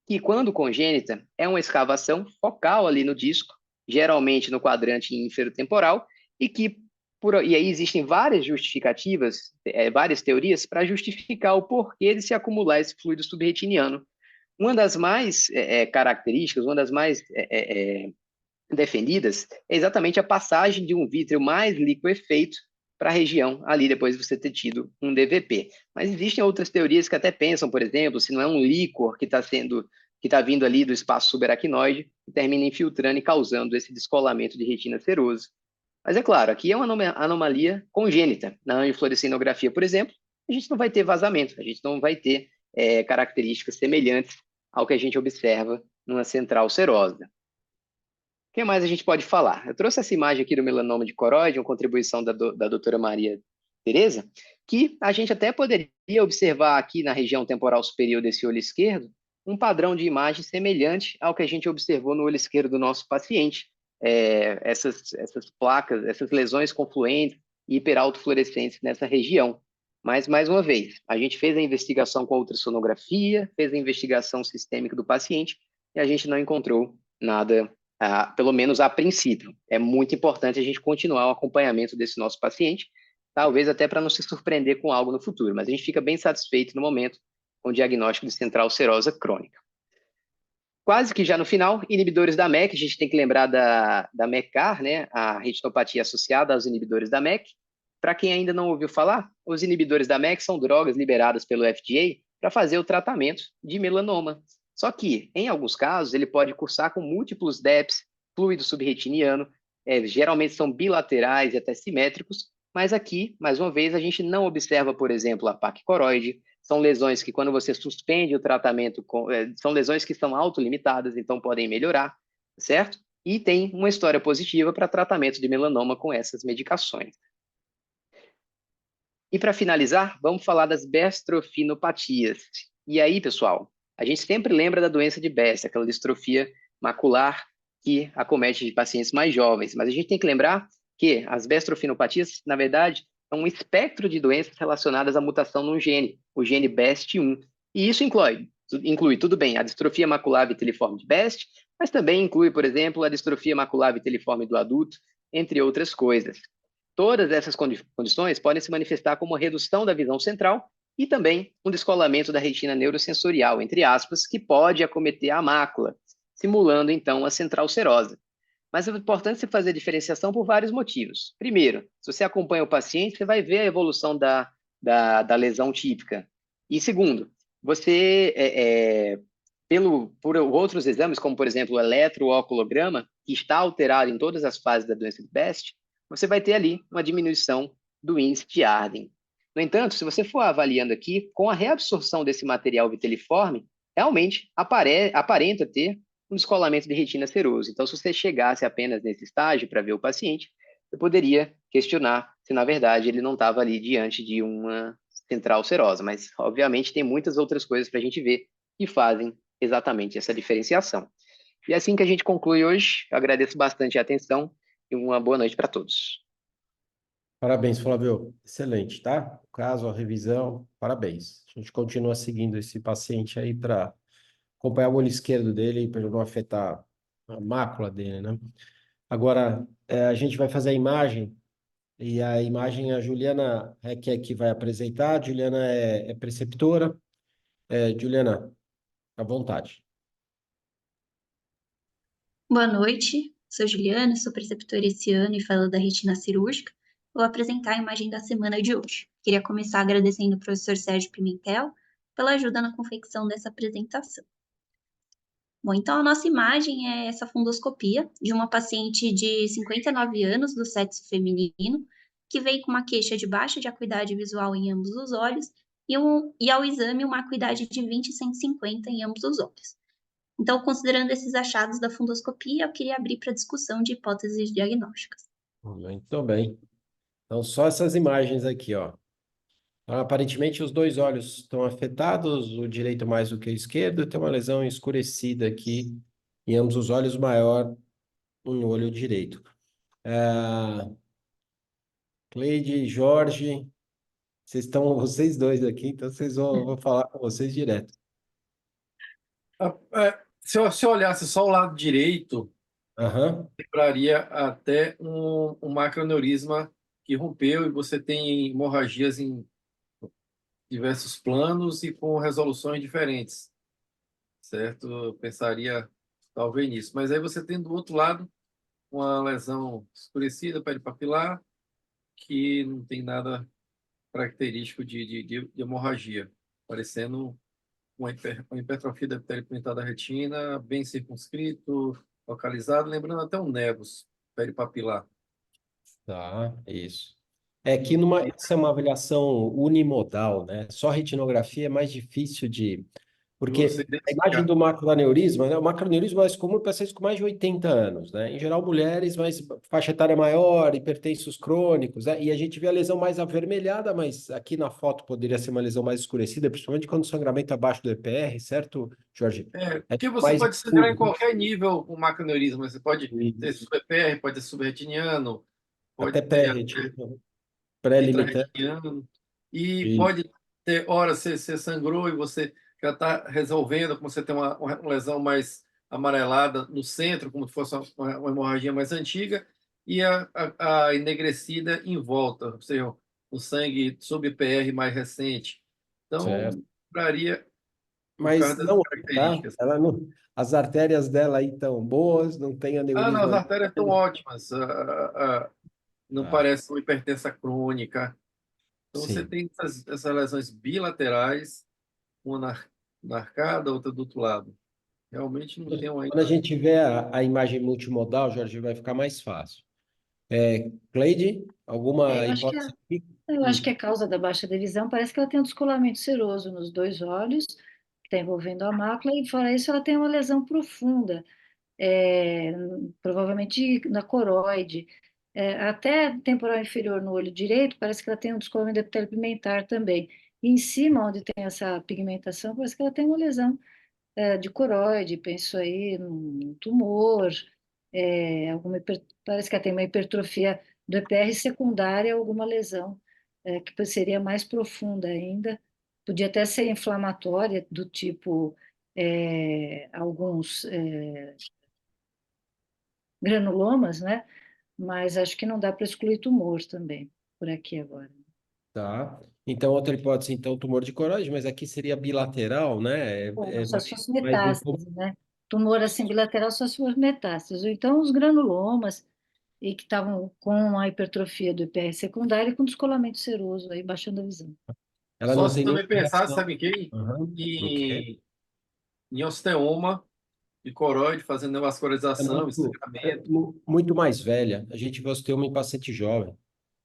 que quando congênita é uma escavação focal ali no disco, geralmente no quadrante inferotemporal, e aí existem várias justificativas, várias teorias para justificar o porquê de se acumular esse fluido subretiniano. Uma das mais características, uma das mais defendidas, é exatamente a passagem de um vítreo mais liquefeito para a região ali depois de você ter tido um DVP. Mas existem outras teorias que até pensam, por exemplo, se não é um líquor que está vindo ali do espaço subaracnoide e termina infiltrando e causando esse descolamento de retina seroso. Mas é claro, aqui é uma anomalia congênita. Na angiofluorescinografia, por exemplo, a gente não vai ter vazamento, a gente não vai ter características semelhantes ao que a gente observa numa central serosa. O que mais a gente pode falar? Eu trouxe essa imagem aqui do melanoma de coroide, uma contribuição da doutora Maria Tereza, que a gente até poderia observar aqui na região temporal superior desse olho esquerdo, um padrão de imagem semelhante ao que a gente observou no olho esquerdo do nosso paciente. Essas placas, essas lesões confluentes e hiperautofluorescentes nessa região. Mas, mais uma vez, a gente fez a investigação com a ultrassonografia, fez a investigação sistêmica do paciente e a gente não encontrou nada, pelo menos a princípio. É muito importante a gente continuar o acompanhamento desse nosso paciente, talvez até para não se surpreender com algo no futuro, mas a gente fica bem satisfeito no momento com o diagnóstico de central serosa crônica. Quase que já no final, inibidores da MEK, a gente tem que lembrar da MEK-CAR, né, a retinopatia associada aos inibidores da MEK. Para quem ainda não ouviu falar, os inibidores da MEK são drogas liberadas pelo FDA para fazer o tratamento de melanoma. Só que, em alguns casos, ele pode cursar com múltiplos DEPs, fluido subretiniano, geralmente são bilaterais e até simétricos, mas aqui, mais uma vez, a gente não observa, por exemplo, a plaque coroide. São lesões que, quando você suspende o tratamento, são lesões que são autolimitadas, então podem melhorar, certo? E tem uma história positiva para tratamento de melanoma com essas medicações. E para finalizar, vamos falar das bestrophinopatias. E aí, pessoal, a gente sempre lembra da doença de Best, aquela distrofia macular que acomete de pacientes mais jovens, mas a gente tem que lembrar que as bestrophinopatias, na verdade, são um espectro de doenças relacionadas à mutação num gene, o gene BEST1. E isso inclui, tudo bem, a distrofia macular viteliforme de Best, mas também inclui, por exemplo, a distrofia macular viteliforme do adulto, entre outras coisas. Todas essas condições podem se manifestar como uma redução da visão central e também um descolamento da retina neurosensorial, entre aspas, que pode acometer a mácula, simulando, então, a central serosa. Mas é importante você fazer a diferenciação por vários motivos. Primeiro, se você acompanha o paciente, você vai ver a evolução da lesão típica. E segundo, você, por outros exames, como, por exemplo, o eletrooculograma, que está alterado em todas as fases da doença de Best, você vai ter ali uma diminuição do índice de Arden. No entanto, se você for avaliando aqui, com a reabsorção desse material viteliforme, realmente aparenta ter um descolamento de retina seroso. Então, se você chegasse apenas nesse estágio para ver o paciente, você poderia questionar se, na verdade, ele não estava ali diante de uma central serosa. Mas, obviamente, tem muitas outras coisas para a gente ver que fazem exatamente essa diferenciação. E é assim que a gente conclui hoje. Eu agradeço bastante a atenção e uma boa noite para todos. Parabéns, Flávio. Excelente, tá? O caso, a revisão, parabéns. A gente continua seguindo esse paciente aí para acompanhar o olho esquerdo dele para não afetar a mácula dele, né? Agora, a gente vai fazer a imagem, e a imagem a Juliana é que vai apresentar. A Juliana é preceptora. Juliana, à vontade. Boa noite, sou Juliana, sou preceptora esse ano e fellow da retina cirúrgica. Vou apresentar a imagem da semana de hoje. Queria começar agradecendo ao professor Sérgio Pimentel pela ajuda na confecção dessa apresentação. Bom, então a nossa imagem é essa fundoscopia de uma paciente de 59 anos do sexo feminino que veio com uma queixa de baixa de acuidade visual em ambos os olhos e ao exame uma acuidade de 20/150 em ambos os olhos. Então, considerando esses achados da fundoscopia, eu queria abrir para discussão de hipóteses diagnósticas. Muito bem. Então, só essas imagens aqui, ó. Aparentemente, os dois olhos estão afetados, o direito mais do que o esquerdo, tem uma lesão escurecida aqui em ambos os olhos, maior no olho direito. Cleide, Jorge, vocês dois aqui, então vou falar com vocês direto. Se eu olhasse só o lado direito, Aham. lembraria até um macroneurisma que rompeu e você tem hemorragias em diversos planos e com resoluções diferentes, certo? Eu pensaria talvez nisso. Mas aí você tem do outro lado uma lesão escurecida, peripapilar, que não tem nada característico de hemorragia, parecendo uma hipertrofia da epitélio pigmentar da retina, bem circunscrito, localizado, lembrando até um nevus peripapilar. Tá, isso. É que numa, essa é uma avaliação unimodal, né? Só retinografia é mais difícil de. E você Porque a imagem identificar. do macroaneurisma, né? O macroaneurisma é mais comum em pacientes com mais de 80 anos, né? Em geral, mulheres, mas faixa etária maior, hipertensos crônicos, né? E a gente vê a lesão mais avermelhada, mas aqui na foto poderia ser uma lesão mais escurecida, principalmente quando o sangramento é abaixo do EPR, certo, Jorge? É Porque você mais pode sangrar em escuro, né? qualquer nível com macroaneurisma. Você pode ter Isso. sub-EPR, pode ter subretiniano, pode Até ter pré-retina, pré-limitante. intrarretiano, e pode ter horas você sangrou e você já está resolvendo, como você tem uma lesão mais amarelada no centro, como se fosse uma hemorragia mais antiga, e a enegrecida em volta, ou seja, o sangue sob PR mais recente. Certo. Então, varia por Mas causa dessas não, tá? características. Ela não, as artérias dela aí estão boas, não tem Ah, não, as aneurisma. artérias estão ótimas, não Ah, parece uma hipertensa crônica. Então, você sim. tem essas lesões bilaterais, uma na arcada, outra do outro lado. Realmente não tem Quando a ainda. gente vê a imagem multimodal, Jorge, vai ficar mais fácil. Cleide, alguma Eu acho que hipótese aqui? eu acho que a causa da baixa da visão parece que ela tem um descolamento seroso nos dois olhos, que está envolvendo a mácula, e fora isso ela tem uma lesão profunda, é, provavelmente na coroide. Até temporal inferior no olho direito, parece que ela tem um descolamento do epitélio pigmentar também. E em cima, onde tem essa pigmentação, parece que ela tem uma lesão de coroide, penso aí num tumor, parece que ela tem uma hipertrofia do EPR secundária, alguma lesão que seria mais profunda ainda, podia até ser inflamatória, do tipo alguns granulomas, né? Mas acho que não dá para excluir tumor também, por aqui agora. Tá. Então, outra hipótese, então, tumor de coroide, mas aqui seria bilateral, né? Ou É só se fosse mais metástase, né? Tumor assim bilateral só se for metástase. Ou então os granulomas, e que estavam com a hipertrofia do IPR secundário e com descolamento seroso, aí baixando a visão. ela Só não se tem nenhuma também pensar, reação. sabe em quem? Uhum. Ok. Em osteoma de coroide, fazendo É neovascularização, sangramento. muito mais velha. A gente vê osteoma em paciente jovem,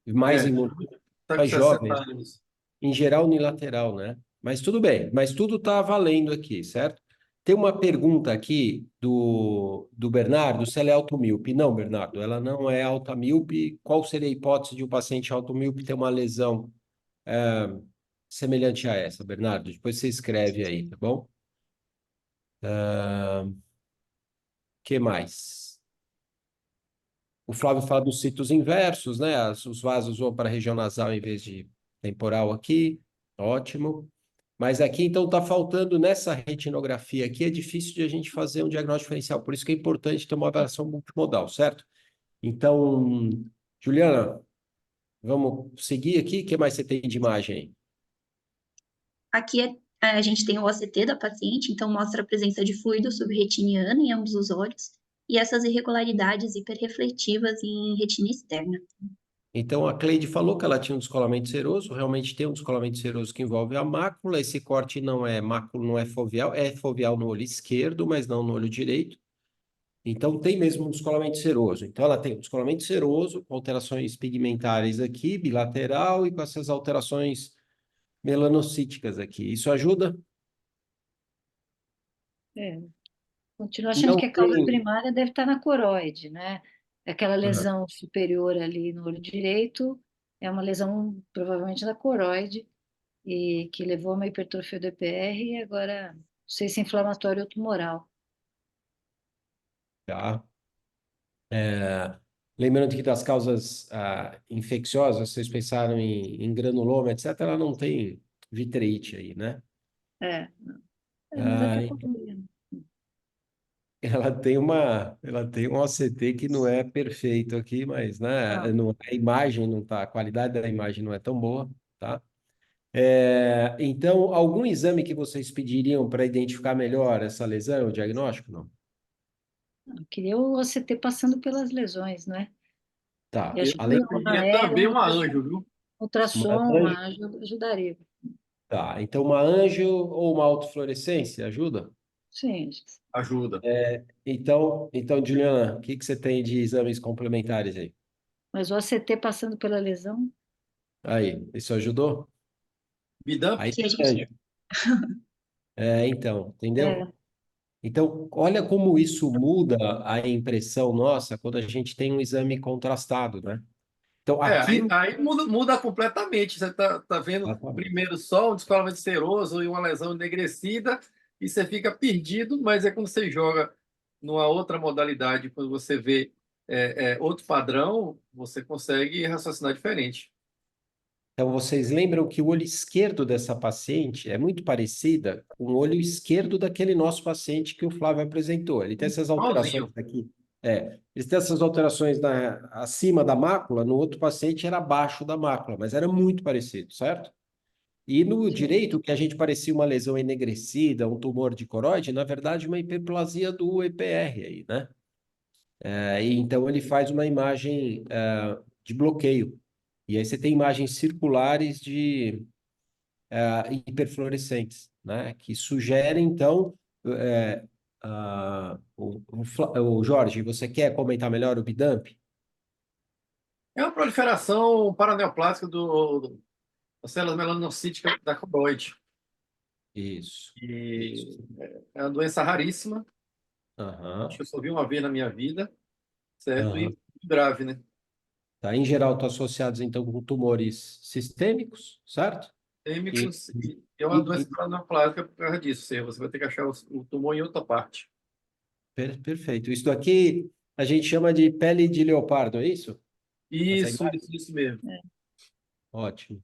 mais É, em está com mais 60 jovens, anos. em geral unilateral, né? Mas tudo bem, mas tudo está valendo aqui, certo? Tem uma pergunta aqui do Bernardo, se ela é automíope. Não, Bernardo, ela não é automíope. Qual seria a hipótese de um paciente automíope ter uma lesão semelhante a essa, Bernardo? Depois você escreve aí, tá bom? Que mais? O Flávio fala dos sítios inversos, né? Os vasos vão para a região nasal em vez de temporal aqui. Ótimo. Mas aqui, então, está faltando nessa retinografia aqui, é difícil de a gente fazer um diagnóstico diferencial. Por isso que é importante ter uma avaliação multimodal, certo? Então, Juliana, vamos seguir aqui? O que mais você tem de imagem aí? Aqui a gente tem o OCT da paciente, então mostra a presença de fluido subretiniano em ambos os olhos e essas irregularidades hiperrefletivas em retina externa. Então, a Cleide falou que ela tinha um descolamento seroso, realmente tem um descolamento seroso que envolve a mácula. Esse corte não é mácula, não é foveal no olho esquerdo, mas não no olho direito. Então, tem mesmo um descolamento seroso. Então, ela tem um descolamento seroso, com alterações pigmentares aqui, bilateral, e com essas alterações melanocíticas aqui. Isso ajuda? É, continuo achando Não que a causa tem. primária deve estar na coroide, né? Aquela Aham. lesão superior ali no olho direito é uma lesão provavelmente da coroide e que levou a uma hipertrofia do EPR e agora não sei se inflamatório ou tumoral. Tá. Lembrando que das causas infecciosas, vocês pensaram em granuloma, etc., ela não tem vitreite aí, né? É, mas Ah, até poderia. ela tem um OCT que não é perfeito aqui, mas né, Ah, a imagem não tá, a qualidade da imagem não é tão boa, tá? Então, algum exame que vocês pediriam para identificar melhor essa lesão, o diagnóstico, não? eu queria o OCT passando pelas lesões, né? Tá. E acho que Além Eu pediria também uma anjo, viu? uma ultrassom anjo, ajudaria. tá. Então, uma anjo ou uma autofluorescência ajuda? Sim, Ajuda. Então, Juliana, o que que você tem de exames complementares aí? Mas o ACT passando pela lesão, Aí, isso ajudou? Bidamp, Aí Que a tem gente... anjo. Então, entendeu? é, Então, olha como isso muda a impressão nossa quando a gente tem um exame contrastado, né? Então, aí, aquilo. aí muda completamente. Você tá vendo primeiro só um descolamento seroso e uma lesão enegrecida, e você fica perdido, mas é quando você joga numa outra modalidade, quando você vê outro padrão, você consegue raciocinar diferente. Então, vocês lembram que o olho esquerdo dessa paciente é muito parecida com o olho esquerdo daquele nosso paciente que o Flávio apresentou. Ele tem essas alterações Igualzinho. aqui. Ele tem essas alterações acima da mácula, no outro paciente era abaixo da mácula, mas era muito parecido, certo? E no direito, que a gente parecia uma lesão enegrecida, um tumor de coroide, na verdade, uma hiperplasia do EPR aí, né? E então ele faz uma imagem de bloqueio. E aí você tem imagens circulares de hiperfluorescentes, né? Que sugerem, então, o Jorge, você quer comentar melhor o Bidamp? É uma proliferação paraneoplásica das células melanocíticas da coroide. Isso. E Isso. é uma doença raríssima. Acho Aham. que eu só vi uma vez na minha vida, certo? Aham. E grave, né? Tá? Em geral, estão associados, então, com tumores sistêmicos, certo? E, Sistêmicos, e é uma e- doença e- paraneoplásica por causa disso. Você vai ter que achar o tumor em outra parte. perfeito. Isso daqui a gente chama de pele de leopardo, é isso? Essa imagem? Isso mesmo. Ótimo.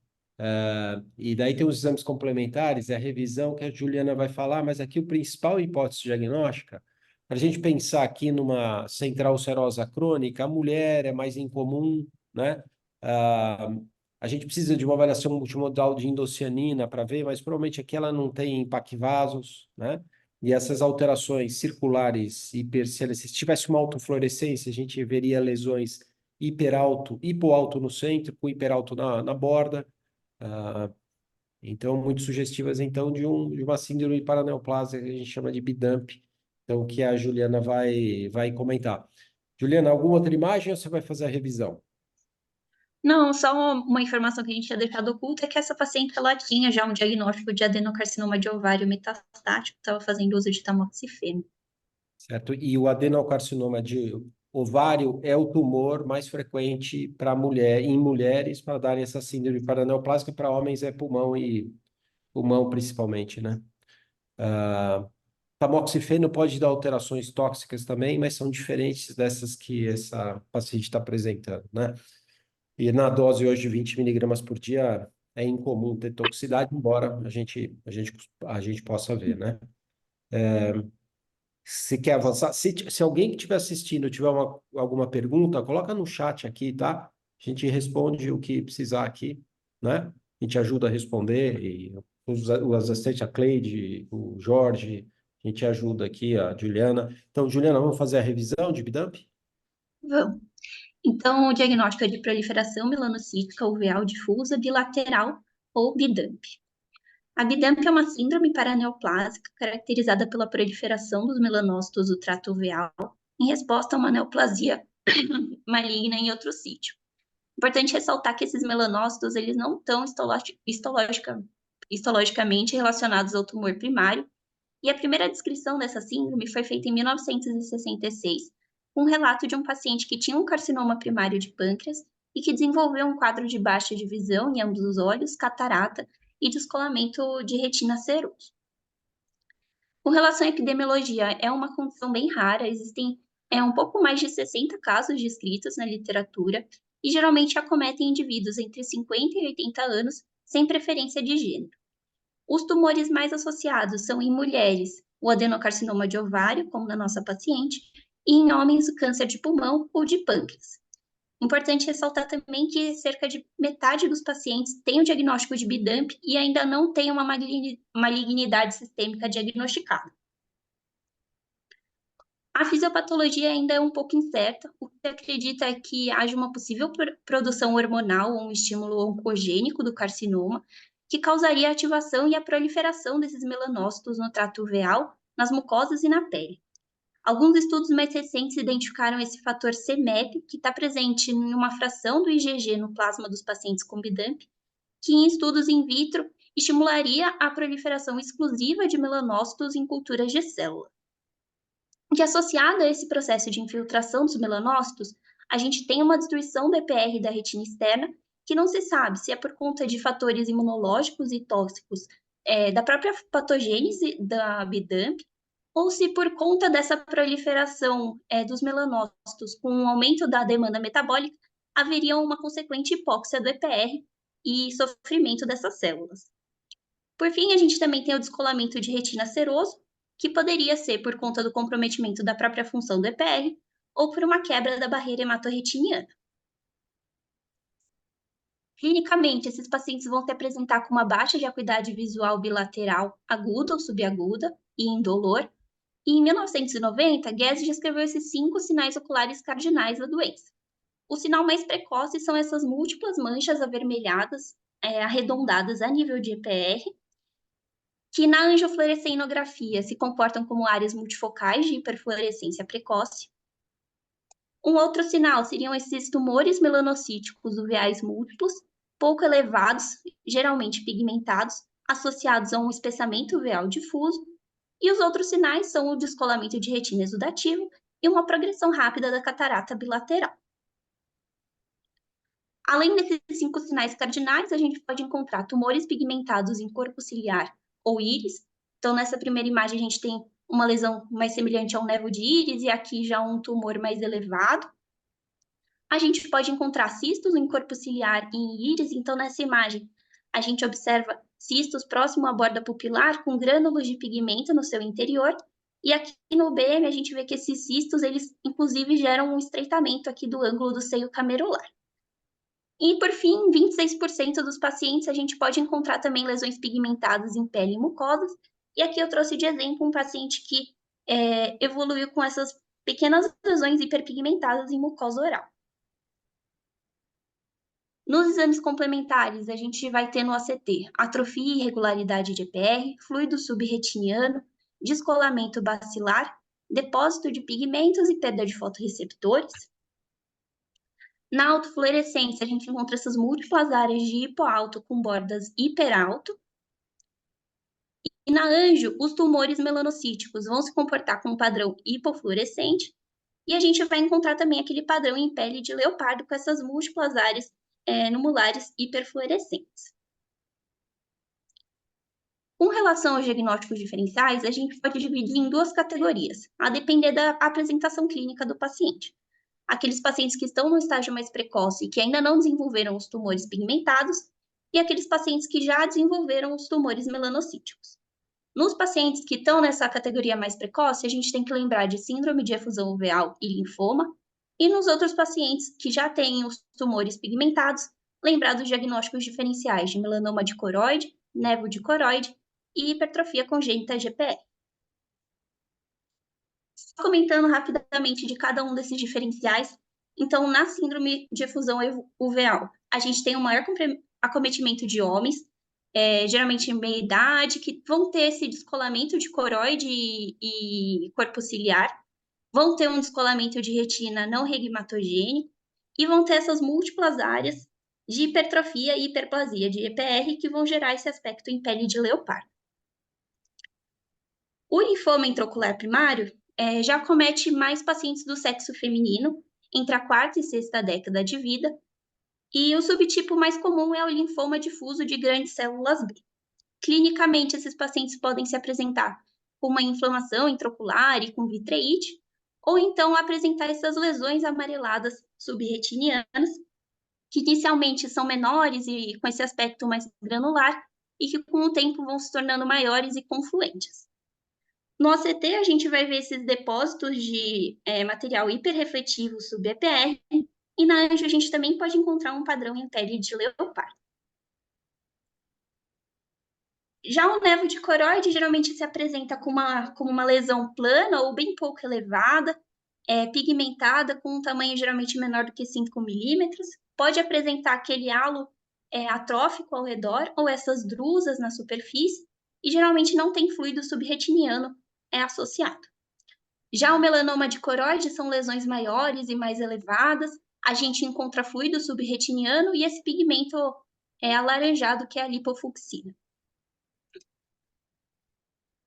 E daí tem os exames complementares, é a revisão que a Juliana vai falar, mas aqui o principal hipótese diagnóstica, para a gente pensar aqui numa central serosa crônica, a mulher é mais incomum, né? Ah, a gente precisa de uma avaliação multimodal de endocianina para ver, mas provavelmente aqui ela não tem paquivasos, né? E essas alterações circulares, se tivesse uma autofluorescência, a gente veria lesões hiperalto, hipoalto no centro, com hiperalto na borda. Ah, então, muito sugestivas, então, de uma síndrome paraneoplásica que a gente chama de Bidamp. Então, que a Juliana vai comentar. Juliana, alguma outra imagem ou você vai fazer a revisão? Não, só uma informação que a gente tinha deixado oculta é que essa paciente ela tinha já um diagnóstico de adenocarcinoma de ovário metastático, estava fazendo uso de tamoxifeno. Certo? E o adenocarcinoma de ovário é o tumor mais frequente para mulher, em mulheres, para darem essa síndrome paraneoplásica, para homens é pulmão e pulmão principalmente, né? Tamoxifeno pode dar alterações tóxicas também, mas são diferentes dessas que essa paciente está apresentando, né? E na dose hoje de 20 miligramas por dia é incomum ter toxicidade, embora a gente possa ver, né? Se quer avançar, se alguém que estiver assistindo tiver alguma pergunta, coloca no chat aqui, tá? A gente responde o que precisar aqui, né? A gente ajuda a responder, e os assistentes, a Cleide, o Jorge, a gente ajuda aqui, a Juliana. Então, Juliana, vamos fazer a revisão de Bidamp? Vamos. Então, o diagnóstico é de proliferação melanocítica uveal difusa bilateral ou BIDAMP. A BIDAMP é uma síndrome paraneoplásica caracterizada pela proliferação dos melanócitos do trato uveal em resposta a uma neoplasia maligna em outro sítio. Importante ressaltar que esses melanócitos eles não estão histologicamente relacionados ao tumor primário, e a primeira descrição dessa síndrome foi feita em 1966, com um relato de um paciente que tinha um carcinoma primário de pâncreas e que desenvolveu um quadro de baixa de visão em ambos os olhos, catarata e descolamento de retina seroso. Com relação à epidemiologia, é uma condição bem rara, existem um pouco mais de 60 casos descritos na literatura e geralmente acometem indivíduos entre 50 e 80 anos, sem preferência de gênero. Os tumores mais associados são em mulheres, o adenocarcinoma de ovário, como na nossa paciente, e em homens, o câncer de pulmão ou de pâncreas. Importante ressaltar também que cerca de metade dos pacientes tem o diagnóstico de BIDAMP e ainda não tem uma malignidade sistêmica diagnosticada. A fisiopatologia ainda é um pouco incerta. O que se acredita é que haja uma possível produção hormonal ou um estímulo oncogênico do carcinoma, que causaria a ativação e a proliferação desses melanócitos no trato uveal, nas mucosas e na pele. Alguns estudos mais recentes identificaram esse fator CMEP, que está presente em uma fração do IgG no plasma dos pacientes com BIDAMP, que em estudos in vitro estimularia a proliferação exclusiva de melanócitos em culturas de célula. Que associado a esse processo de infiltração dos melanócitos, a gente tem uma destruição do EPR da retina externa, que não se sabe se é por conta de fatores imunológicos e tóxicos da própria patogênese da BIDAMP, ou se por conta dessa proliferação dos melanócitos com o aumento da demanda metabólica, haveria uma consequente hipóxia do EPR e sofrimento dessas células. Por fim, a gente também tem o descolamento de retina seroso, que poderia ser por conta do comprometimento da própria função do EPR ou por uma quebra da barreira hematorretiniana. Clinicamente, esses pacientes vão se apresentar com uma baixa de acuidade visual bilateral aguda ou subaguda e indolor. E em 1990, Guess descreveu esses 5 sinais oculares cardinais da doença. O sinal mais precoce são essas múltiplas manchas avermelhadas, arredondadas a nível de EPR, que na angiofluorescenografia se comportam como áreas multifocais de hiperfluorescência precoce. Um outro sinal seriam esses tumores melanocíticos uveais múltiplos, pouco elevados, geralmente pigmentados, associados a um espessamento uveal difuso. E os outros sinais são o descolamento de retina exudativo e uma progressão rápida da catarata bilateral. Além desses 5 sinais cardinais, a gente pode encontrar tumores pigmentados em corpo ciliar ou íris. Então, nessa primeira imagem, a gente tem uma lesão mais semelhante a um nevo de íris e aqui já um tumor mais elevado. A gente pode encontrar cistos em corpo ciliar e em íris. Então, nessa imagem, a gente observa cistos próximo à borda pupilar com grânulos de pigmento no seu interior. E aqui no BM, a gente vê que esses cistos, eles inclusive geram um estreitamento aqui do ângulo do seio camerular. E, por fim, 26% dos pacientes a gente pode encontrar também lesões pigmentadas em pele e mucosas. E aqui eu trouxe de exemplo um paciente que evoluiu com essas pequenas lesões hiperpigmentadas em mucosa oral. Nos exames complementares, a gente vai ter no ACT atrofia e irregularidade de EPR, fluido subretiniano, descolamento bacilar, depósito de pigmentos e perda de fotorreceptores. Na autofluorescência, a gente encontra essas múltiplas áreas de hipoalto com bordas hiperalto. E na anjo, os tumores melanocíticos vão se comportar com um padrão hipofluorescente. E a gente vai encontrar também aquele padrão em pele de leopardo com essas múltiplas áreas numulares hiperfluorescentes. Com relação aos diagnósticos diferenciais, a gente pode dividir em 2 categorias, a depender da apresentação clínica do paciente. Aqueles pacientes que estão no estágio mais precoce e que ainda não desenvolveram os tumores pigmentados, e aqueles pacientes que já desenvolveram os tumores melanocíticos. Nos pacientes que estão nessa categoria mais precoce, a gente tem que lembrar de síndrome de efusão uveal e linfoma, e nos outros pacientes que já têm os tumores pigmentados, lembrar dos diagnósticos diferenciais de melanoma de coroide, nevo de coroide e hipertrofia congênita GPR. Comentando rapidamente de cada um desses diferenciais, então, na síndrome de efusão uveal, a gente tem um maior acometimento de homens, geralmente em meia idade, que vão ter esse descolamento de coroide e corpo ciliar, vão ter um descolamento de retina não regmatogênico e vão ter essas múltiplas áreas de hipertrofia e hiperplasia de EPR que vão gerar esse aspecto em pele de leopardo. O linfoma intraocular primário já acomete mais pacientes do sexo feminino, entre a 4ª e 6ª década de vida, e o subtipo mais comum é o linfoma difuso de grandes células B. Clinicamente, esses pacientes podem se apresentar com uma inflamação intraocular e com vitreite, ou então apresentar essas lesões amareladas subretinianas, que inicialmente são menores e com esse aspecto mais granular, e que com o tempo vão se tornando maiores e confluentes. No ACT, a gente vai ver esses depósitos de material hiperrefletivo sub-EPR, e na anjo a gente também pode encontrar um padrão em pele de leopardo. Já o nevo de coroide geralmente se apresenta como uma lesão plana ou bem pouco elevada, pigmentada, com um tamanho geralmente menor do que 5 milímetros. Pode apresentar aquele halo atrófico ao redor ou essas drusas na superfície, e geralmente não tem fluido subretiniano associado. Já o melanoma de coroide são lesões maiores e mais elevadas. A gente encontra fluido subretiniano e esse pigmento é alaranjado, que é a lipofucsina.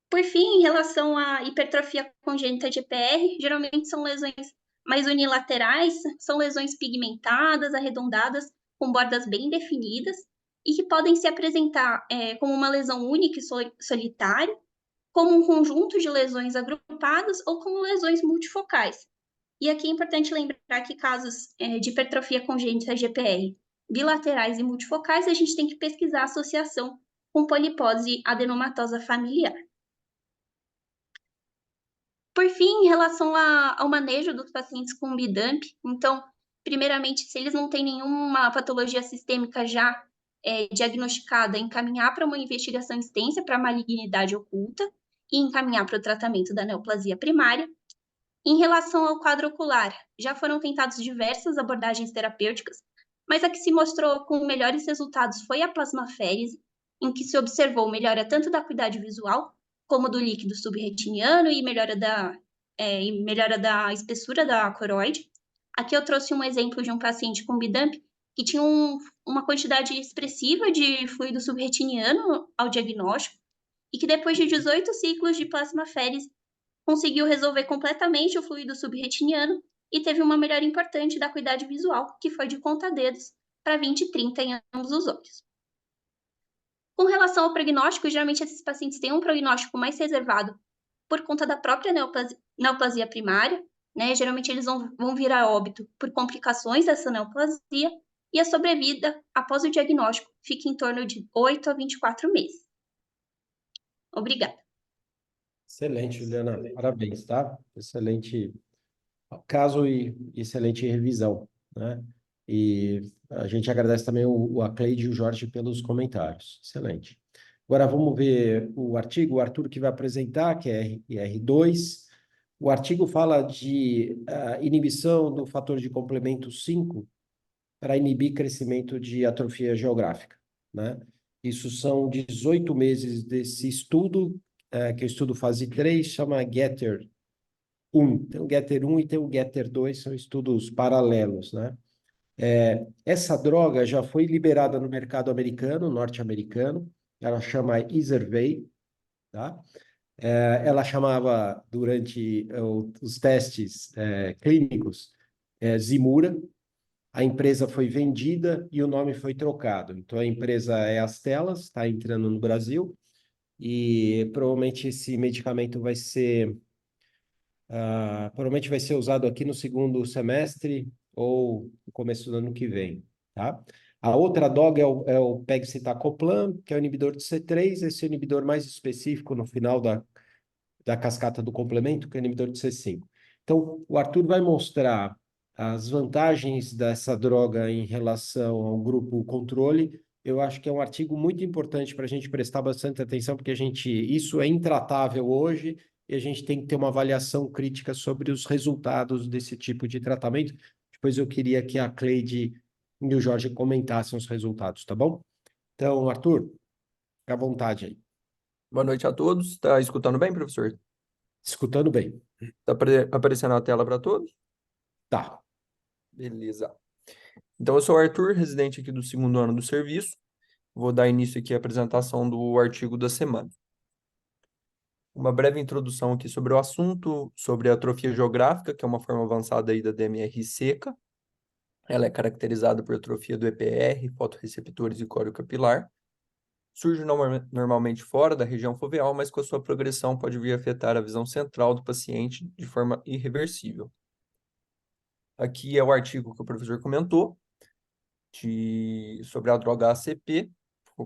Por fim, em relação à hipertrofia congênita de EPR, geralmente são lesões mais unilaterais, são lesões pigmentadas, arredondadas, com bordas bem definidas, e que podem se apresentar como uma lesão única e solitária, como um conjunto de lesões agrupadas ou como lesões multifocais. E aqui é importante lembrar que casos de hipertrofia congênita de EPR bilaterais e multifocais, a gente tem que pesquisar a associação com polipose adenomatosa familiar. Por fim, em relação ao manejo dos pacientes com BIDAMP, então, primeiramente, se eles não têm nenhuma patologia sistêmica já diagnosticada, encaminhar para uma investigação extensa para malignidade oculta e encaminhar para o tratamento da neoplasia primária. Em relação ao quadro ocular, já foram tentadas diversas abordagens terapêuticas, mas a que se mostrou com melhores resultados foi a plasmaférese, em que se observou melhora tanto da acuidade visual, como do líquido subretiniano e melhora da espessura da coroide. Aqui eu trouxe um exemplo de um paciente com BIDAMP que tinha uma quantidade expressiva de fluido subretiniano ao diagnóstico e que depois de 18 ciclos de plasmaférese conseguiu resolver completamente o fluido subretiniano e teve uma melhora importante da acuidade visual, que foi de conta-dedos para 20 e 30 em ambos os olhos. Com relação ao prognóstico, geralmente esses pacientes têm um prognóstico mais reservado por conta da própria neoplasia primária, né? Geralmente eles vão vir a óbito por complicações dessa neoplasia e a sobrevida após o diagnóstico fica em torno de 8 a 24 meses. Obrigada. Excelente, Juliana. Parabéns, tá? Excelente caso e excelente revisão, né? E a gente agradece também a Cleide e o Jorge pelos comentários. Excelente. Agora vamos ver o artigo, o Arthur que vai apresentar, que é R2. O artigo fala de inibição do fator de complemento 5 para inibir crescimento de atrofia geográfica, né? Isso são 18 meses desse estudo, que é o estudo fase 3, chama Getter 1. Tem o Getter 1 e tem o Getter 2, são estudos paralelos, né? Essa droga já foi liberada no mercado americano, norte-americano, ela chama Izervay, tá? Ela chamava, durante os testes clínicos, Zimura. A empresa foi vendida e o nome foi trocado. Então, a empresa é Astellas, está entrando no Brasil, e provavelmente esse medicamento vai ser usado aqui no segundo semestre ou no começo do ano que vem, tá? A outra droga é o pegcetacoplan, que é o inibidor de C3, esse é o inibidor mais específico no final da cascata do complemento, que é o inibidor de C5. Então, o Arthur vai mostrar as vantagens dessa droga em relação ao grupo controle. Eu acho que é um artigo muito importante para a gente prestar bastante atenção, porque isso é intratável hoje, e a gente tem que ter uma avaliação crítica sobre os resultados desse tipo de tratamento. Depois eu queria que a Cleide e o Jorge comentassem os resultados, tá bom? Então, Arthur, fica à vontade aí. Boa noite a todos. Está escutando bem, professor? Escutando bem. Está aparecendo a tela para todos? Tá. Beleza. Então, eu sou o Arthur, residente aqui do segundo ano do serviço. Vou dar início aqui à apresentação do artigo da semana. Uma breve introdução aqui sobre o assunto, sobre a atrofia geográfica, que é uma forma avançada aí da DMR seca. Ela é caracterizada por atrofia do EPR, fotorreceptores e córeo capilar. Surge normalmente fora da região foveal, mas com a sua progressão pode vir a afetar a visão central do paciente de forma irreversível. Aqui é o artigo que o professor comentou sobre a droga ACP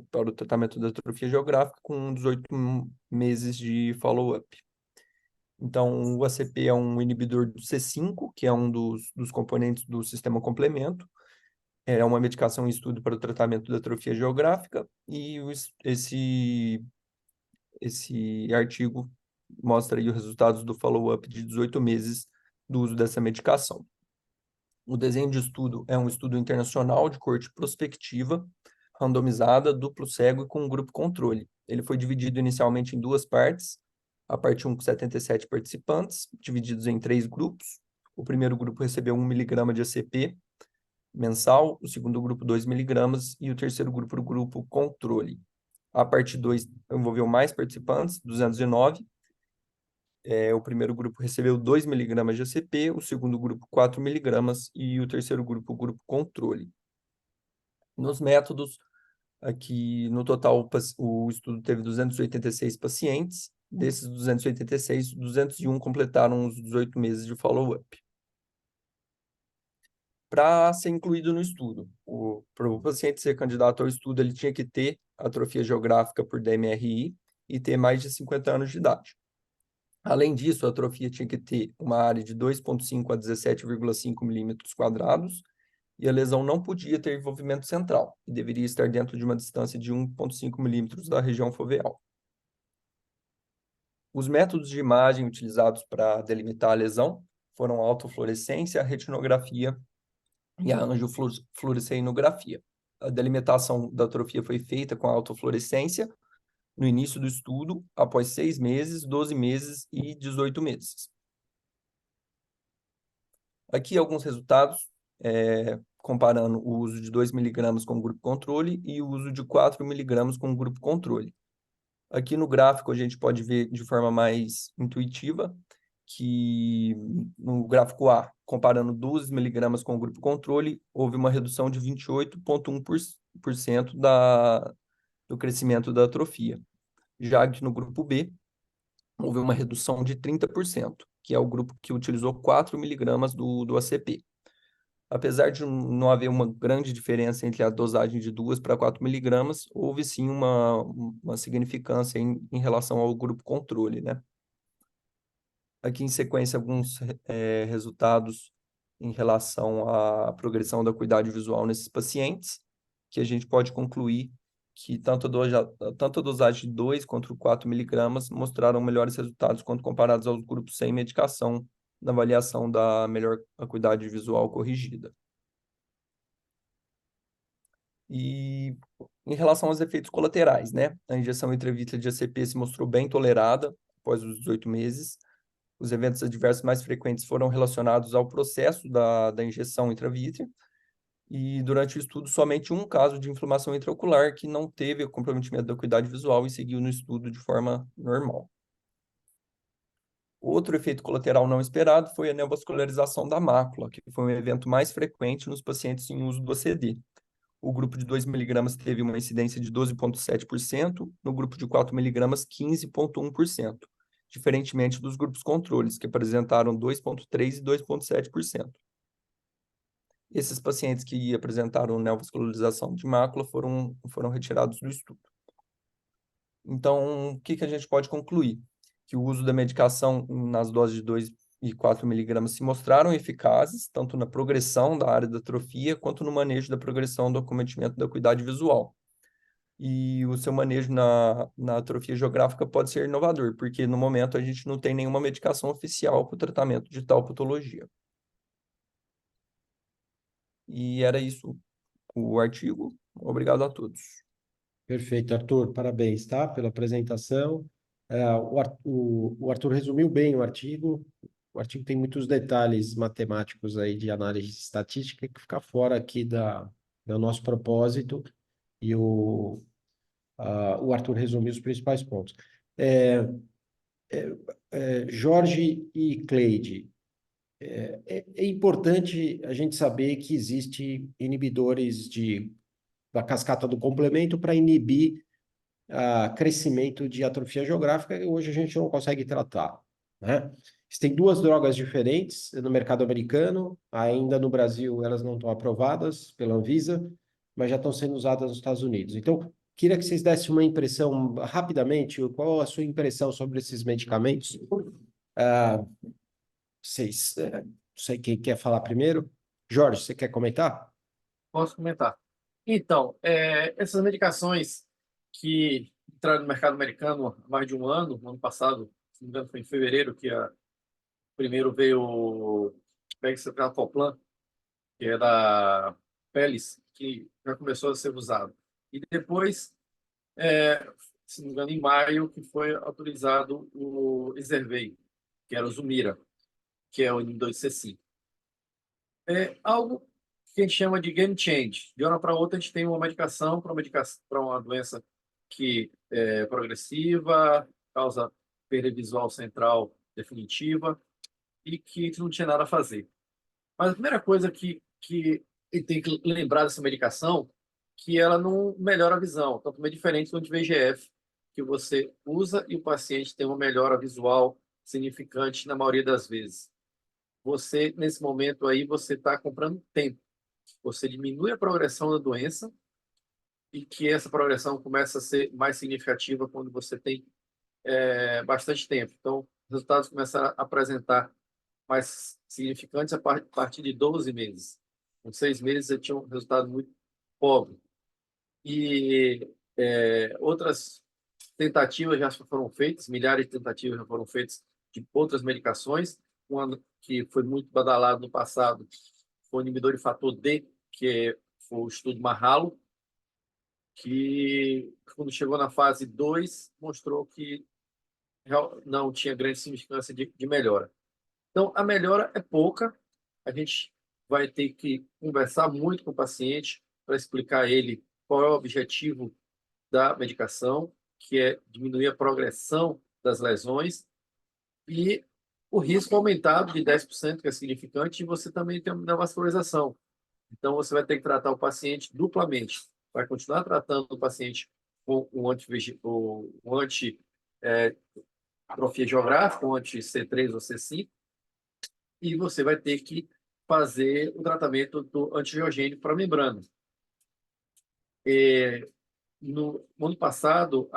para o tratamento da atrofia geográfica com 18 meses de follow-up. Então, o ACP é um inibidor do C5, que é um dos componentes do sistema complemento. É uma medicação em estudo para o tratamento da atrofia geográfica e esse artigo mostra aí os resultados do follow-up de 18 meses do uso dessa medicação. O desenho de estudo é um estudo internacional de corte prospectiva, randomizada, duplo cego e com um grupo controle. Ele foi dividido inicialmente em duas partes. A parte 1 com 77 participantes, divididos em 3 grupos. O primeiro grupo recebeu 1 miligrama de ACP mensal, o segundo grupo 2 miligramas e o terceiro grupo, o grupo controle. A parte 2 envolveu mais participantes, 209. O primeiro grupo recebeu 2 miligramas de ACP, o segundo grupo 4 miligramas e o terceiro grupo, o grupo controle. Nos métodos, aqui no total o estudo teve 286 pacientes, desses 286, 201 completaram os 18 meses de follow-up. Para ser incluído no estudo, para o paciente ser candidato ao estudo, ele tinha que ter atrofia geográfica por DMRI e ter mais de 50 anos de idade. Além disso, a atrofia tinha que ter uma área de 2,5 a 17,5 milímetros quadrados e a lesão não podia ter envolvimento central e deveria estar dentro de uma distância de 1,5 milímetros da região foveal. Os métodos de imagem utilizados para delimitar a lesão foram a autofluorescência, a retinografia e a angiofluoresceinografia. A delimitação da atrofia foi feita com a autofluorescência no início do estudo, após 6 meses, 12 meses e 18 meses. Aqui alguns resultados, comparando o uso de 2 miligramas com o grupo controle e o uso de 4 miligramas com o grupo controle. Aqui no gráfico a gente pode ver de forma mais intuitiva que no gráfico A, comparando 12 miligramas com o grupo controle, houve uma redução de 28,1% do crescimento da atrofia. Já que no grupo B, houve uma redução de 30%, que é o grupo que utilizou 4 miligramas do ACP. Apesar de não haver uma grande diferença entre a dosagem de 2 para 4 miligramas, houve sim uma significância em relação ao grupo controle, né? Aqui em sequência alguns resultados em relação à progressão da acuidade visual nesses pacientes, que a gente pode concluir que tanto a dosagem de 2 quanto 4 miligramas mostraram melhores resultados quando comparados aos grupos sem medicação na avaliação da melhor acuidade visual corrigida. E em relação aos efeitos colaterais, né? A injeção intravítrea de ACP se mostrou bem tolerada após os 18 meses. Os eventos adversos mais frequentes foram relacionados ao processo da injeção intravítrea. E durante o estudo, somente um caso de inflamação intraocular que não teve comprometimento da acuidade visual e seguiu no estudo de forma normal. Outro efeito colateral não esperado foi a neovascularização da mácula, que foi um evento mais frequente nos pacientes em uso do ACD. O grupo de 2 miligramas teve uma incidência de 12,7%, no grupo de 4 miligramas, 15,1%, diferentemente dos grupos controles, que apresentaram 2,3% e 2,7%. Esses pacientes que apresentaram neovascularização de mácula foram retirados do estudo. Então, o que a gente pode concluir? Que o uso da medicação nas doses de 2 e 4 miligramas se mostraram eficazes, tanto na progressão da área da atrofia, quanto no manejo da progressão do acometimento da acuidade visual. E o seu manejo na atrofia geográfica pode ser inovador, porque no momento a gente não tem nenhuma medicação oficial para o tratamento de tal patologia. E era isso o artigo. Obrigado a todos. Perfeito, Arthur. Parabéns, tá? Pela apresentação. O Arthur resumiu bem o artigo. O artigo tem muitos detalhes matemáticos aí de análise estatística que fica fora aqui do nosso propósito. E o Arthur resumiu os principais pontos. Jorge e Cleide, é importante a gente saber que existe inibidores da cascata do complemento para inibir crescimento de atrofia geográfica e hoje a gente não consegue tratar, né? Existem 2 drogas diferentes no mercado americano, ainda no Brasil elas não estão aprovadas pela Anvisa, mas já estão sendo usadas nos Estados Unidos. Então, queria que vocês dessem uma impressão rapidamente, qual a sua impressão sobre esses medicamentos? Não sei quem quer falar primeiro. Jorge, você quer comentar? Posso comentar. Então, essas medicações que entraram no mercado americano há mais de um ano, no ano passado, se não me engano foi em fevereiro, que primeiro veio o pegcetacoplan, que é da Pelis, que já começou a ser usado. E depois se não me engano, em maio, que foi autorizado o Izervay, que era o Zumira, que é o inibidor de C5. É algo que a gente chama de game change. De uma hora para outra, a gente tem uma medicação para uma doença que é progressiva, causa perda visual central definitiva e que a gente não tinha nada a fazer. Mas a primeira coisa que ele tem que lembrar dessa medicação que ela não melhora a visão, totalmente diferente do anti-VEGF, que você usa e o paciente tem uma melhora visual significante na maioria das vezes. Você, nesse momento aí, você está comprando tempo. Você diminui a progressão da doença e que essa progressão começa a ser mais significativa quando você tem bastante tempo. Então, os resultados começam a apresentar mais significantes a partir de 12 meses. Com 6 meses, você tinha um resultado muito pobre. E outras tentativas já foram feitas, milhares de tentativas já foram feitas de outras medicações. Uma que foi muito badalado no passado foi o inibidor de fator D, que foi o estudo Marralo, que quando chegou na fase 2, mostrou que não tinha grande significância de melhora. Então, a melhora é pouca, a gente vai ter que conversar muito com o paciente para explicar a ele qual é o objetivo da medicação, que é diminuir a progressão das lesões e o risco aumentado de 10%, que é significante, e você também tem uma vascularização. Então, você vai ter que tratar o paciente duplamente. Vai continuar tratando o paciente com um anti-atrofia geográfica, um anti-C3 ou C5, e você vai ter que fazer o tratamento do antibiogênico para a membrana. No ano passado,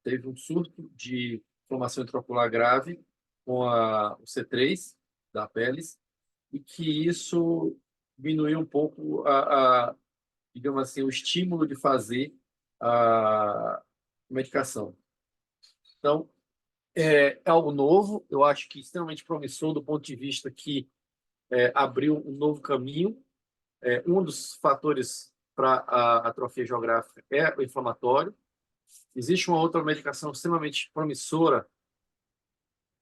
teve um surto de inflamação intraocular grave com o C3 da Apellis, e que isso diminuiu um pouco digamos assim, o estímulo de fazer a medicação. Então, é algo novo, eu acho que extremamente promissor do ponto de vista que abriu um novo caminho. Um dos fatores para a atrofia geográfica é o inflamatório. Existe uma outra medicação extremamente promissora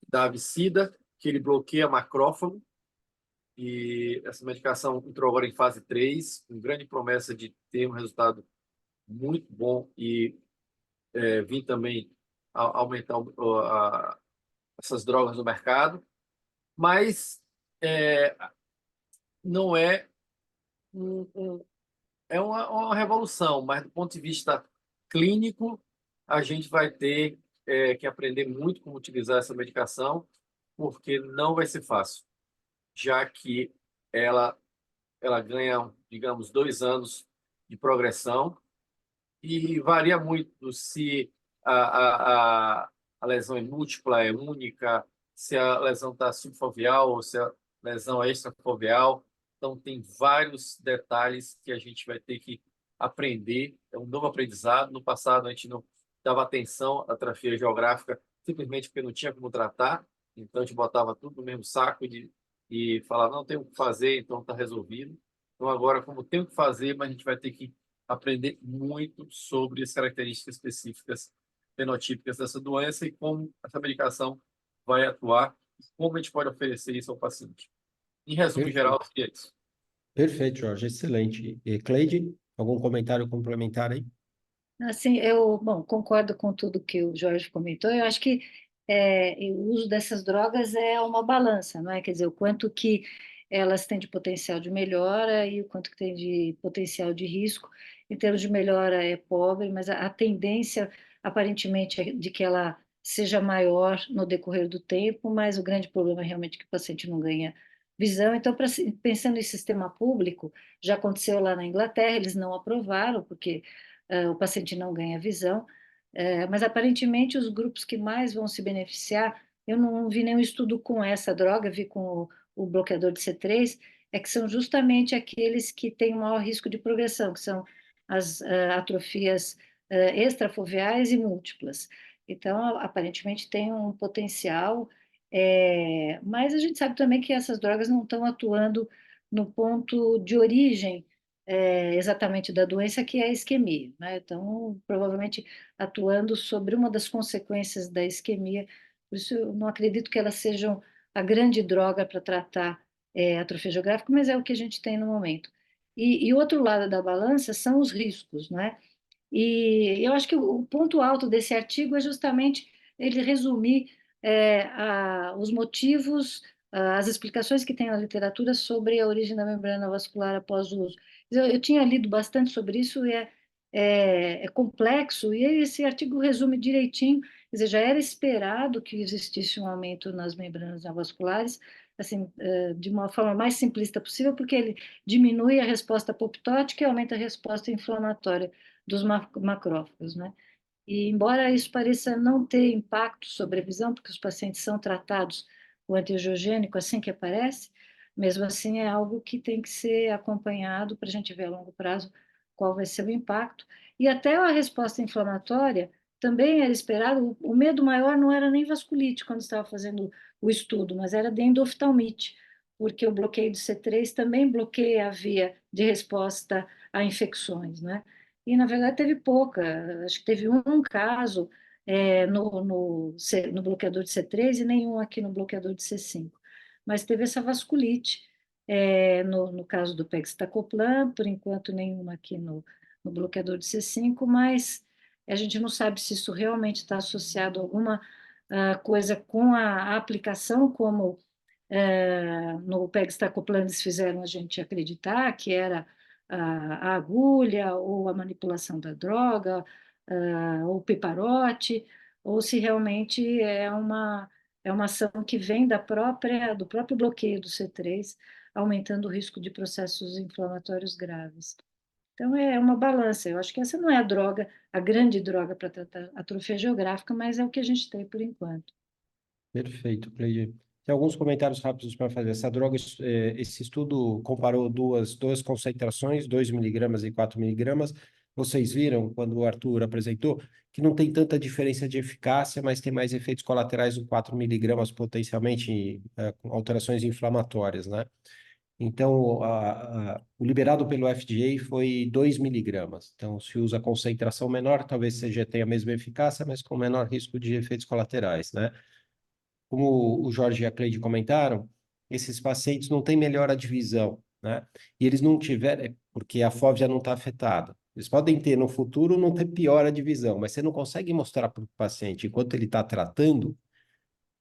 da Avicida, que ele bloqueia macrófago, e essa medicação entrou agora em fase 3, com grande promessa de ter um resultado muito bom e vir também a aumentar essas drogas no mercado, mas não é uma revolução, mas do ponto de vista clínico, a gente vai ter que aprender muito como utilizar essa medicação, porque não vai ser fácil, já que ela ganha, digamos, 2 anos de progressão e varia muito se a lesão é múltipla, é única, se a lesão está subfoveal ou se a lesão é extrafoveal. Então, tem vários detalhes que a gente vai ter que aprender. É um novo aprendizado. No passado, a gente não dava atenção à atrofia geográfica simplesmente porque não tinha como tratar. Então, a gente botava tudo no mesmo saco e falava, não tem o que fazer, então está resolvido. Então, agora, como tem o que fazer, mas a gente vai ter que aprender muito sobre as características específicas fenotípicas dessa doença e como essa medicação vai atuar e como a gente pode oferecer isso ao paciente. Em resumo geral, seria isso. Perfeito, Jorge, excelente. E Cleide, algum comentário complementar aí? Assim, bom, concordo com tudo que o Jorge comentou. Eu acho que o uso dessas drogas é uma balança, não é? Quer dizer, o quanto que elas têm de potencial de melhora e o quanto que tem de potencial de risco. Em termos de melhora é pobre, mas a tendência aparentemente é de que ela seja maior no decorrer do tempo, mas o grande problema é realmente que o paciente não ganha visão. Então, pensando em sistema público, já aconteceu lá na Inglaterra, eles não aprovaram, porque o paciente não ganha visão, mas aparentemente os grupos que mais vão se beneficiar, eu não vi nenhum estudo com essa droga, vi com o bloqueador de C3, é que são justamente aqueles que têm maior risco de progressão, que são as atrofias extrafoveais e múltiplas. Então, aparentemente tem um potencial, mas a gente sabe também que essas drogas não estão atuando no ponto de origem exatamente da doença, que é a isquemia, né? Então, provavelmente atuando sobre uma das consequências da isquemia. Por isso, eu não acredito que elas sejam a grande droga para tratar atrofia geográfica, mas é o que a gente tem no momento. E o outro lado da balança são os riscos, né? E eu acho que o ponto alto desse artigo é justamente ele resumir os motivos, as explicações que tem na literatura sobre a origem da membrana vascular após o uso. Eu tinha lido bastante sobre isso e é complexo, e esse artigo resume direitinho, quer dizer, já era esperado que existisse um aumento nas membranas vasculares, assim, de uma forma mais simplista possível, porque ele diminui a resposta apoptótica e aumenta a resposta inflamatória dos macrófagos, né? E embora isso pareça não ter impacto sobre a visão, porque os pacientes são tratados com antiangiogênico assim que aparece, mesmo assim é algo que tem que ser acompanhado para a gente ver a longo prazo qual vai ser o impacto. E até a resposta inflamatória também era esperado, o medo maior não era nem vasculite quando estava fazendo o estudo, mas era de endoftalmite, porque o bloqueio do C3 também bloqueia a via de resposta a infecções, né? E, na verdade, teve pouca. Acho que teve um caso no bloqueador de C3 e nenhum aqui no bloqueador de C5. Mas teve essa vasculite no caso do pegcetacoplan, por enquanto nenhuma aqui no bloqueador de C5, mas a gente não sabe se isso realmente está associado a alguma coisa com a aplicação, como no pegcetacoplan eles fizeram a gente acreditar que era a agulha ou a manipulação da droga, ou o piparote, ou se realmente é uma ação que vem do próprio bloqueio do C3, aumentando o risco de processos inflamatórios graves. Então, é uma balança. Eu acho que essa não é a droga, a grande droga para tratar atrofia geográfica, mas é o que a gente tem por enquanto. Perfeito, Cleide. Tem alguns comentários rápidos para fazer. Essa droga, esse estudo comparou duas concentrações, 2 miligramas e 4 miligramas. Vocês viram, quando o Arthur apresentou, que não tem tanta diferença de eficácia, mas tem mais efeitos colaterais do 4 miligramas, potencialmente com alterações inflamatórias, né? Então, o liberado pelo FDA foi 2 miligramas. Então, se usa concentração menor, talvez seja tenha a mesma eficácia, mas com menor risco de efeitos colaterais, né? Como o Jorge e a Cleide comentaram, esses pacientes não têm melhora de visão, né? E eles não tiveram, porque a fóvea não está afetada. Eles podem ter no futuro, não ter piora de visão, mas você não consegue mostrar para o paciente, enquanto ele está tratando,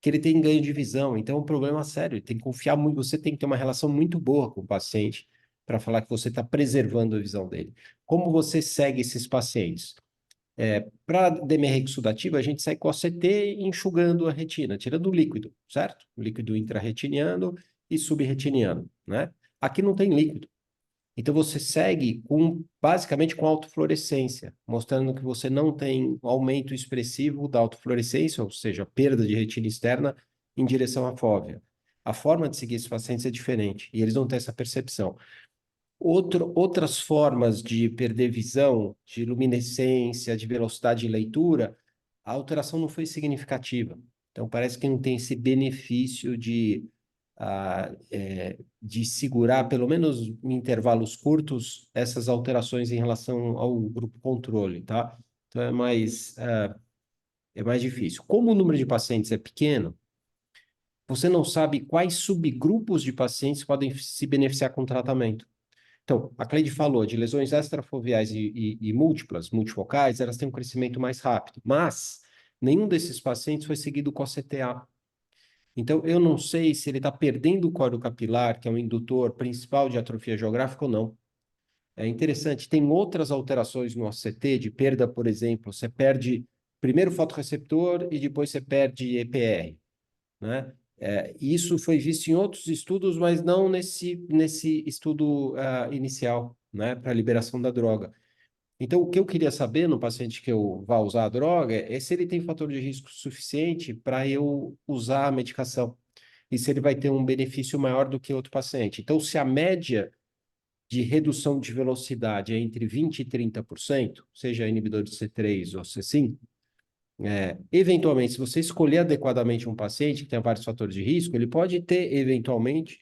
que ele tem ganho de visão. Então, é um problema sério. Ele tem que confiar muito, você tem que ter uma relação muito boa com o paciente para falar que você está preservando a visão dele. Como você segue esses pacientes? Para DMR exudativa, a gente sai com OCT enxugando a retina, tirando o líquido, certo? O líquido intrarretiniano e subretiniano, né? Aqui não tem líquido. Então, você segue basicamente com autofluorescência, mostrando que você não tem um aumento expressivo da autofluorescência, ou seja, perda de retina externa em direção à fóvea. A forma de seguir esses pacientes é diferente, e eles não têm essa percepção. Outras formas de perder visão, de luminescência, de velocidade de leitura, a alteração não foi significativa. Então, parece que não tem esse benefício de segurar, pelo menos em intervalos curtos, essas alterações em relação ao grupo controle, tá? Então, é mais difícil. Como o número de pacientes é pequeno, você não sabe quais subgrupos de pacientes podem se beneficiar com o tratamento. Então, a Cleide falou de lesões extrafoveais e múltiplas, multifocais, elas têm um crescimento mais rápido, mas nenhum desses pacientes foi seguido com a CTA. Então, eu não sei se ele está perdendo o coro capilar, que é o indutor principal de atrofia geográfica ou não. É interessante, tem outras alterações no OCT de perda, por exemplo, você perde primeiro o fotorreceptor e depois você perde EPR, né? Isso foi visto em outros estudos, mas não nesse estudo inicial, né, para liberação da droga. Então, o que eu queria saber no paciente que eu vá usar a droga é se ele tem fator de risco suficiente para eu usar a medicação e se ele vai ter um benefício maior do que outro paciente. Então, se a média de redução de velocidade é entre 20% e 30%, seja inibidor de C3 ou C5, eventualmente, se você escolher adequadamente um paciente que tem vários fatores de risco, ele pode ter, eventualmente,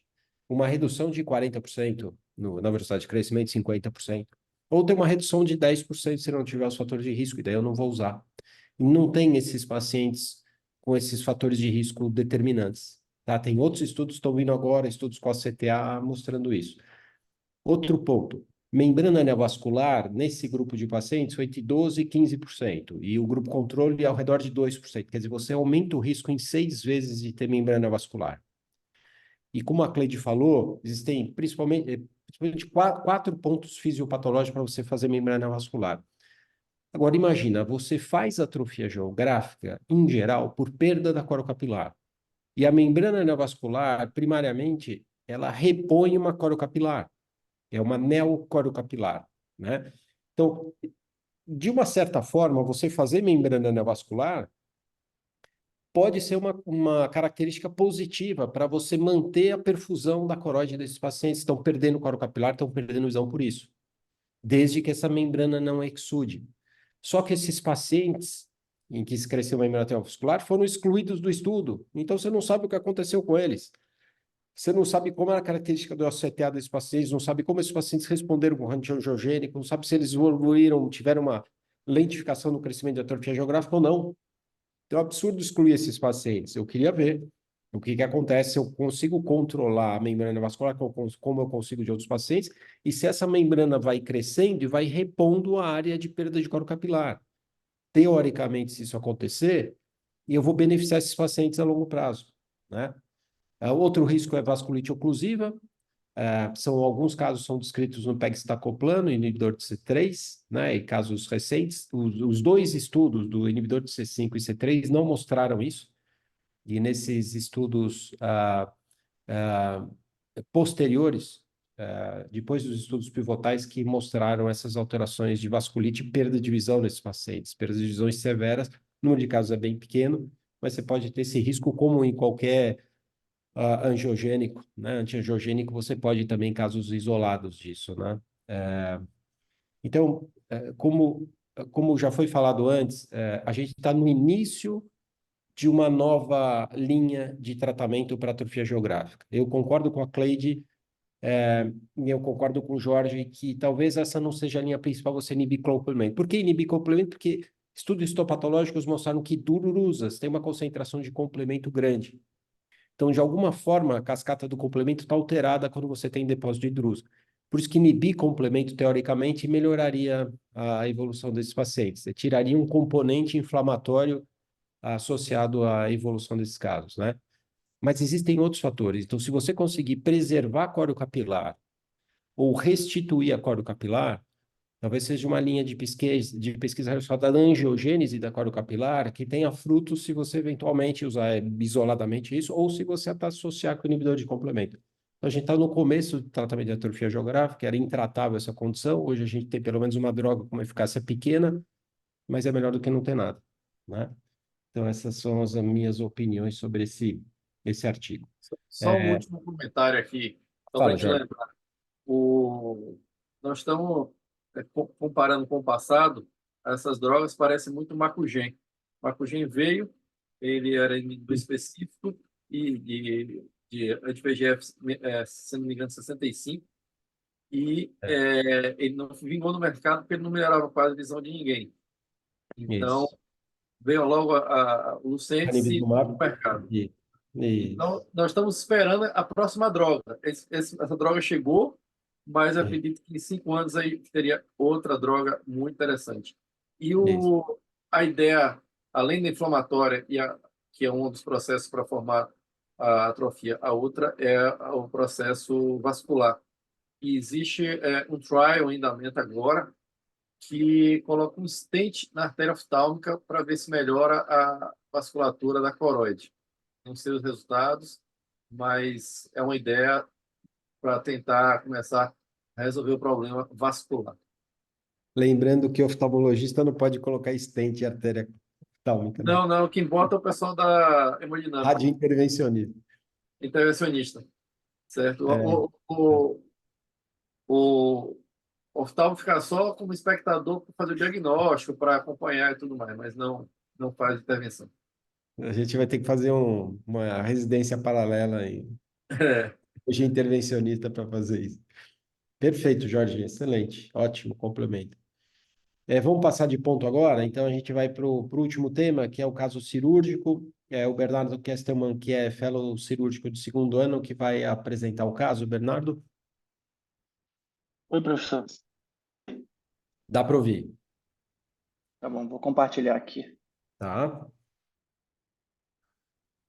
uma redução de 40%, na velocidade de crescimento, 50%. Ou tem uma redução de 10% se não tiver os fatores de risco, e daí eu não vou usar. E não tem esses pacientes com esses fatores de risco determinantes, tá? Tem outros estudos que estão vindo agora, estudos com a CTA mostrando isso. Outro ponto, membrana neovascular, nesse grupo de pacientes, foi entre 12% e 15%, e o grupo controle é ao redor de 2%, quer dizer, você aumenta o risco em 6 vezes de ter membrana neovascular. E como a Cleide falou, existem principalmente quatro pontos fisiopatológicos para você fazer membrana vascular. Agora, imagina, você faz atrofia geográfica, em geral, por perda da corocapilar. E a membrana neovascular, primariamente, ela repõe uma corocapilar. É uma neocorocapilar, né? Então, de uma certa forma, você fazer membrana neovascular pode ser uma característica positiva para você manter a perfusão da coróide desses pacientes que estão perdendo coro capilar, estão perdendo visão por isso, desde que essa membrana não exude. Só que esses pacientes em que se cresceu a membrana neovascular foram excluídos do estudo, então você não sabe o que aconteceu com eles. Você não sabe como era a característica do ACTA desses pacientes, não sabe como esses pacientes responderam com antiangiogênico, não sabe se eles evoluíram, tiveram uma lentificação no crescimento da atrofia geográfica ou não. Então, é um absurdo excluir esses pacientes. Eu queria ver o que acontece se eu consigo controlar a membrana vascular, como eu consigo de outros pacientes, e se essa membrana vai crescendo e vai repondo a área de perda de coro capilar. Teoricamente, se isso acontecer, eu vou beneficiar esses pacientes a longo prazo, né? Outro risco é vasculite oclusiva. Alguns casos são descritos no pegcetacoplano, inibidor de C3, né, e casos recentes. Os dois estudos do inibidor de C5 e C3 não mostraram isso, e nesses estudos posteriores, depois dos estudos pivotais que mostraram essas alterações de vasculite e perda de visão nesses pacientes, perda de visões severas, o número de casos é bem pequeno, mas você pode ter esse risco como em qualquer angiogênico, né? Antiangiogênico, você pode também casos isolados disso, né? Então, como já foi falado antes, a gente está no início de uma nova linha de tratamento para atrofia geográfica. Eu concordo com a Cleide, e eu concordo com o Jorge que talvez essa não seja a linha principal, você inibir complemento. Por que inibir complemento? Porque estudos histopatológicos mostraram que dururusas têm uma concentração de complemento grande. Então, de alguma forma, a cascata do complemento está alterada quando você tem depósito de drusa. Por isso que inibir complemento, teoricamente, melhoraria a evolução desses pacientes. Você tiraria um componente inflamatório associado à evolução desses casos, né? Mas existem outros fatores. Então, se você conseguir preservar a coro capilar ou restituir a coro capilar, talvez seja uma linha de pesquisa relacionada à angiogênese da coro capilar, que tenha frutos se você eventualmente usar isoladamente isso, ou se você até associar com o inibidor de complemento. Então, a gente está no começo do tratamento de atrofia geográfica, era intratável essa condição, hoje a gente tem pelo menos uma droga com uma eficácia pequena, mas é melhor do que não ter nada, né? Então, essas são as minhas opiniões sobre esse artigo. Só um último comentário aqui, só para Fala, te Jorge. lembrar. Nós estamos comparando com o passado, essas drogas parecem muito Macugen. Macugen veio, ele era inibidor específico e de anti-VEGF, se não me engano, 65, e ele não vingou no mercado porque ele não melhorava quase a visão de ninguém. Então, Isso. veio logo o Lucentis e Ranibizumab. o mercado. E, Então, nós estamos esperando a próxima droga. Essa droga chegou, mas eu acredito que em 5 anos aí teria outra droga muito interessante. E a ideia, além da inflamatória, que é um dos processos para formar a atrofia, a outra é o processo vascular. E existe um trial em andamento agora que coloca um stent na artéria oftálmica para ver se melhora a vasculatura da coroide. Não sei os resultados, mas é uma ideia para tentar começar a resolver o problema vascular. lembrando que o oftalmologista não pode colocar stent em artéria oftálmica, né? Não, quem bota é o pessoal da hemodinâmica, Radiointervencionista. intervencionista, certo? É, O oftalmo fica só como espectador para fazer o diagnóstico, para acompanhar e tudo mais, mas não faz intervenção. a gente vai ter que fazer uma residência paralela em É, hoje intervencionista para fazer isso. Perfeito, Jorge, excelente, ótimo complemento. Vamos passar de ponto agora, então a gente vai para o último tema, que é o caso cirúrgico. É o Bernardo Kestelman, que é fellow cirúrgico de segundo ano, que vai apresentar o caso. Bernardo, Oi, professor. dá para ouvir, Tá bom, vou compartilhar aqui. tá?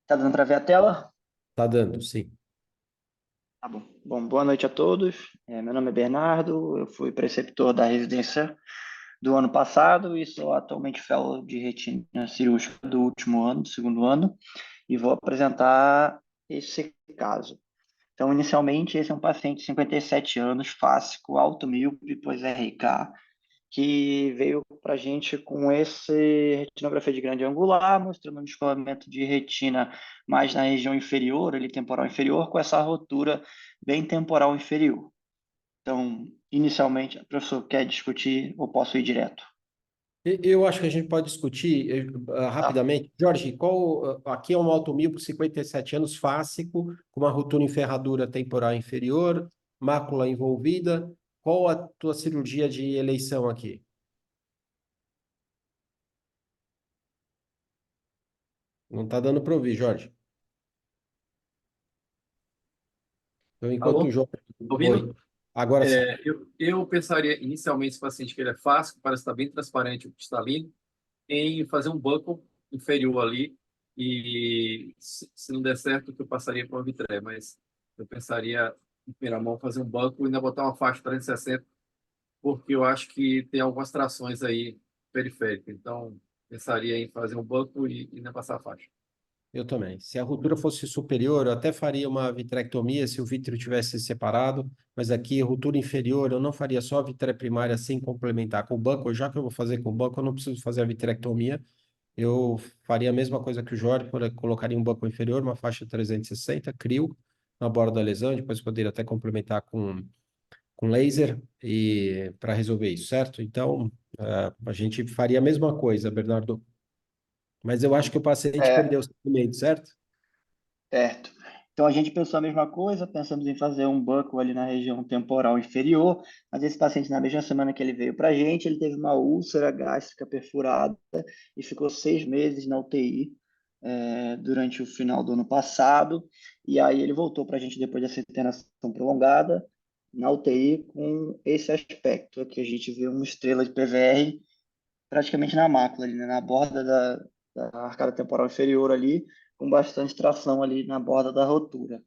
Tá dando para ver a tela? Tá dando, sim. Tá bom. Bom, boa noite a todos. Meu nome é Bernardo, eu fui preceptor da residência do ano passado e sou atualmente fellow de retina cirúrgica do último ano, do segundo ano, e vou apresentar esse caso. Então, inicialmente, esse é um paciente de 57 anos, fásico, alto míope, pós-RK, que veio para a gente com esse retinografia de grande angular, mostrando um descolamento de retina mais na região inferior, ali temporal inferior, com essa rotura bem temporal inferior. Então, inicialmente, o professor quer discutir ou posso ir direto? Eu acho que a gente pode discutir Tá. rapidamente. Jorge, aqui é um automíope, 57 anos, fásico, com uma ruptura em ferradura temporal inferior, mácula envolvida. Qual a tua cirurgia de eleição aqui? Não está dando para ouvir, Jorge. Então, enquanto o Alô? Jorge... Ouvindo? Oi, agora sim. Eu pensaria inicialmente esse paciente que ele é fácil, parece estar bem transparente, cristalino, em fazer um buckle inferior ali e se não der certo que eu passaria para uma vitré, mas eu pensaria em primeira mão fazer um buckle e ainda botar uma faixa 360 porque eu acho que tem algumas trações aí periféricas, então pensaria em fazer um buckle e ainda passar a faixa. Eu também. Se a ruptura fosse superior, eu até faria uma vitrectomia se o vítreo tivesse separado, mas aqui, ruptura inferior, eu não faria só a vitré primária sem complementar com o buckle, já que eu vou fazer com o buckle, eu não preciso fazer a vitrectomia. Eu faria a mesma coisa que o Jorge, colocaria um buckle inferior, uma faixa 360, crio na borda da lesão, depois poderia até complementar com laser e para resolver isso, certo? Então, a gente faria a mesma coisa, Bernardo. Mas eu acho que o paciente É, perdeu o segmento, certo? certo. Então, a gente pensou a mesma coisa, pensamos em fazer um buckle ali na região temporal inferior, mas esse paciente, na mesma semana que ele veio para a gente, ele teve uma úlcera gástrica perfurada e ficou 6 meses na UTI, durante o final do ano passado, e aí ele voltou para a gente depois dessa internação prolongada, na UTI, com esse aspecto, que a gente vê uma estrela de PVR praticamente na mácula, ali, né, na borda da arcada temporal inferior ali, com bastante tração ali na borda da rotura.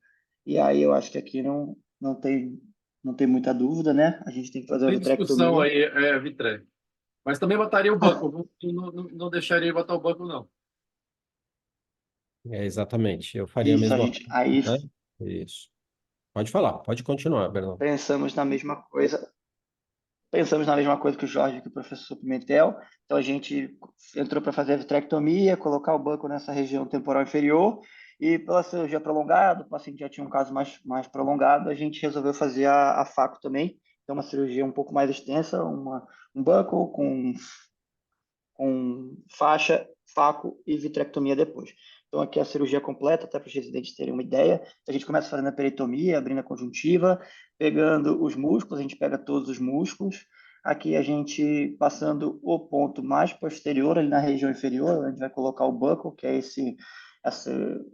E aí eu acho que aqui não tem muita dúvida, né? A gente tem que fazer uma Tem discussão vitrectomia. aí, vitré. Mas também botaria o buckle, não deixaria ele botar o buckle, não. Exatamente. Eu faria a Isso, mesma aí coisa, né? Isso. Pode falar, pode continuar, Bernardo. pensamos na mesma coisa. Pensamos na mesma coisa que o Jorge, que o professor Pimentel. Então a gente entrou para fazer a vitrectomia, colocar o buckle nessa região temporal inferior. E pela cirurgia prolongada, o paciente já tinha um caso mais prolongado, a gente resolveu fazer a faco também. Então uma cirurgia um pouco mais extensa, um buckle com faixa, faco e vitrectomia depois. Então, aqui é a cirurgia completa, até para os residentes terem uma ideia. A gente começa fazendo a peritomia, abrindo a conjuntiva, pegando os músculos, a gente pega todos os músculos. Aqui a gente passando o ponto mais posterior, ali na região inferior, a gente vai colocar o buckle, que é esse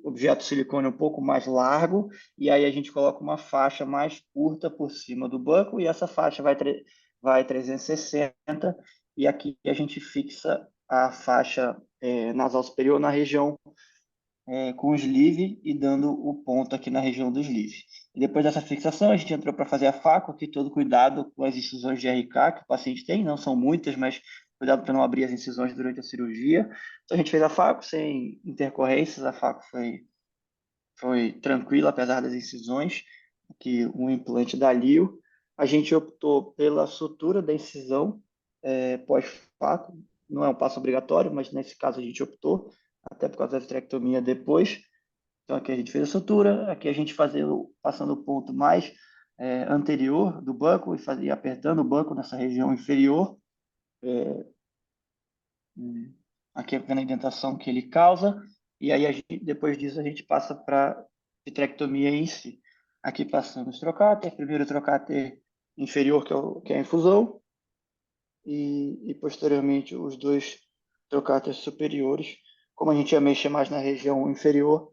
objeto silicone um pouco mais largo, e aí a gente coloca uma faixa mais curta por cima do buckle, e essa faixa vai 360, e aqui a gente fixa a faixa nasal superior na região com o sleeve e dando o ponto aqui na região do sleeve. E depois dessa fixação, a gente entrou para fazer a faco, aqui todo cuidado com as incisões de RK que o paciente tem, não são muitas, mas cuidado para não abrir as incisões durante a cirurgia. Então a gente fez a faco sem intercorrências, a faco foi tranquila, apesar das incisões, que um implante da Lio. A gente optou pela sutura da incisão pós-faco, não é um passo obrigatório, mas nesse caso a gente optou, até por causa da vitrectomia depois. Então aqui a gente fez a sutura, aqui a gente passando o ponto mais anterior do banco e apertando o banco nessa região inferior. Aqui a indentação que ele causa, e aí depois disso a gente passa para vitrectomia em si. Aqui passando os trocáter, primeiro trocáter inferior, que é a infusão, e posteriormente os dois trocáteres superiores. Como a gente ia mexer mais na região inferior,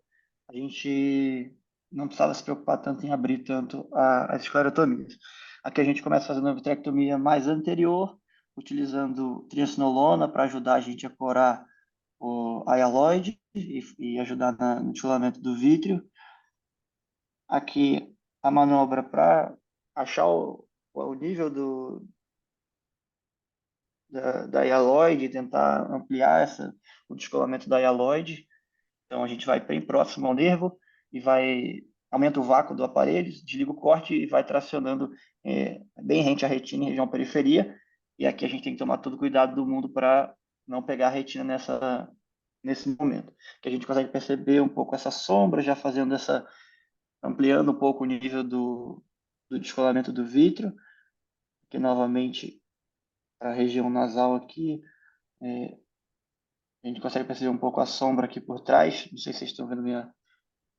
a gente não precisava se preocupar tanto em abrir tanto as esclerotomias. Aqui a gente começa fazendo a vitrectomia mais anterior, utilizando triacinolona para ajudar a gente a corar a hialoide e ajudar no descolamento do vítreo. Aqui a manobra para achar o nível da hialoide, tentar ampliar o descolamento da hialoide. Então a gente vai bem próximo ao nervo e aumenta o vácuo do aparelho, desliga o corte e vai tracionando bem rente à retina em região periferia. E aqui a gente tem que tomar todo o cuidado do mundo para não pegar a retina nesse momento. Que a gente consegue perceber um pouco essa sombra, já ampliando um pouco o nível do descolamento do vítreo. Aqui novamente a região nasal aqui, a gente consegue perceber um pouco a sombra aqui por trás. Não sei se vocês estão vendo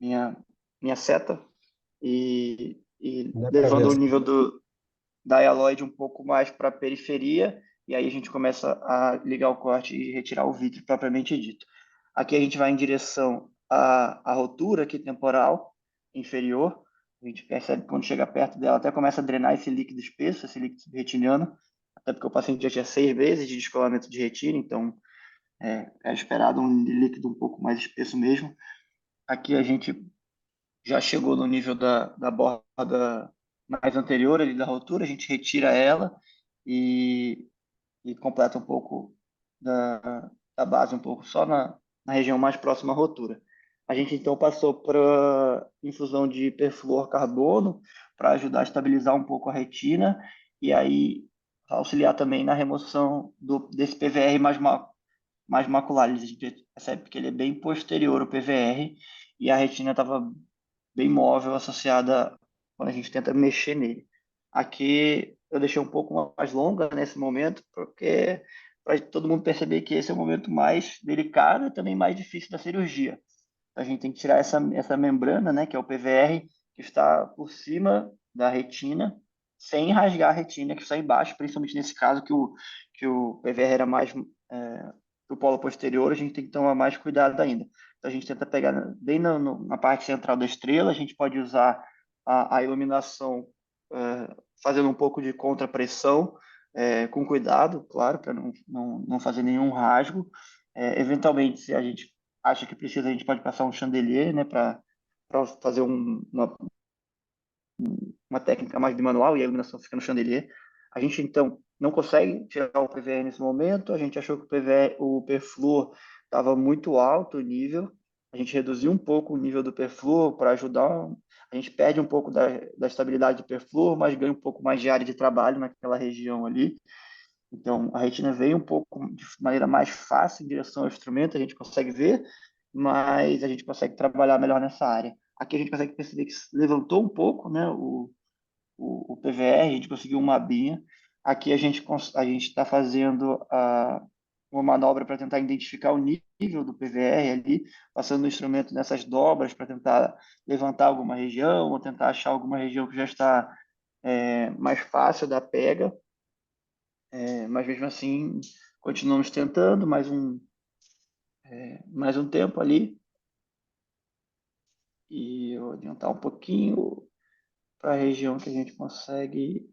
minha seta. E Dá para ver levando o assim. nível da hialoide um pouco mais para a periferia. E aí a gente começa a ligar o corte e retirar o vítreo propriamente dito. Aqui a gente vai em direção à rotura aqui temporal inferior. A gente percebe que quando chega perto dela até começa a drenar esse líquido espesso, esse líquido retiniano, até porque o paciente já tinha 6 vezes de descolamento de retina, então é esperado um líquido um pouco mais espesso mesmo. Aqui a gente já chegou no nível da borda mais anterior ali da rotura, a gente retira ela e completa um pouco da base, um pouco só na região mais próxima à rotura. A gente então passou para infusão de perfluorcarbono para ajudar a estabilizar um pouco a retina e aí auxiliar também na remoção desse PVR mais macular. A gente percebe que ele é bem posterior ao PVR e a retina estava bem móvel associada quando a gente tenta mexer nele. Aqui eu deixei um pouco mais longa nesse momento, porque para todo mundo perceber que esse é o momento mais delicado e também mais difícil da cirurgia. A gente tem que tirar essa membrana, né, que é o PVR, que está por cima da retina, sem rasgar a retina que está embaixo, principalmente nesse caso que o PVR era mais do polo posterior, a gente tem que tomar mais cuidado ainda. Então, a gente tenta pegar bem na parte central da estrela, a gente pode usar a iluminação fazendo um pouco de contrapressão, com cuidado, claro, para não fazer nenhum rasgo. Eventualmente, se a gente acha que precisa, a gente pode passar um chandelier, né, para fazer uma técnica mais de manual e a iluminação fica no chandelier. A gente, então, não consegue tirar o PVR nesse momento, a gente achou que o perfluor estava muito alto o nível, a gente reduziu um pouco o nível do perfluor para ajudar, a gente perde um pouco da estabilidade do perfluor, mas ganha um pouco mais de área de trabalho naquela região ali. Então, a retina veio um pouco de maneira mais fácil em direção ao instrumento, a gente consegue ver, mas a gente consegue trabalhar melhor nessa área. Aqui a gente consegue perceber que levantou um pouco, né, o PVR, a gente conseguiu uma abinha. Aqui a gente está fazendo uma manobra para tentar identificar o nível do PVR ali, passando o instrumento nessas dobras para tentar levantar alguma região ou tentar achar alguma região que já está mais fácil da pega. Mas mesmo assim, continuamos tentando mais um tempo ali. E eu vou adiantar um pouquinho para a região que a gente consegue.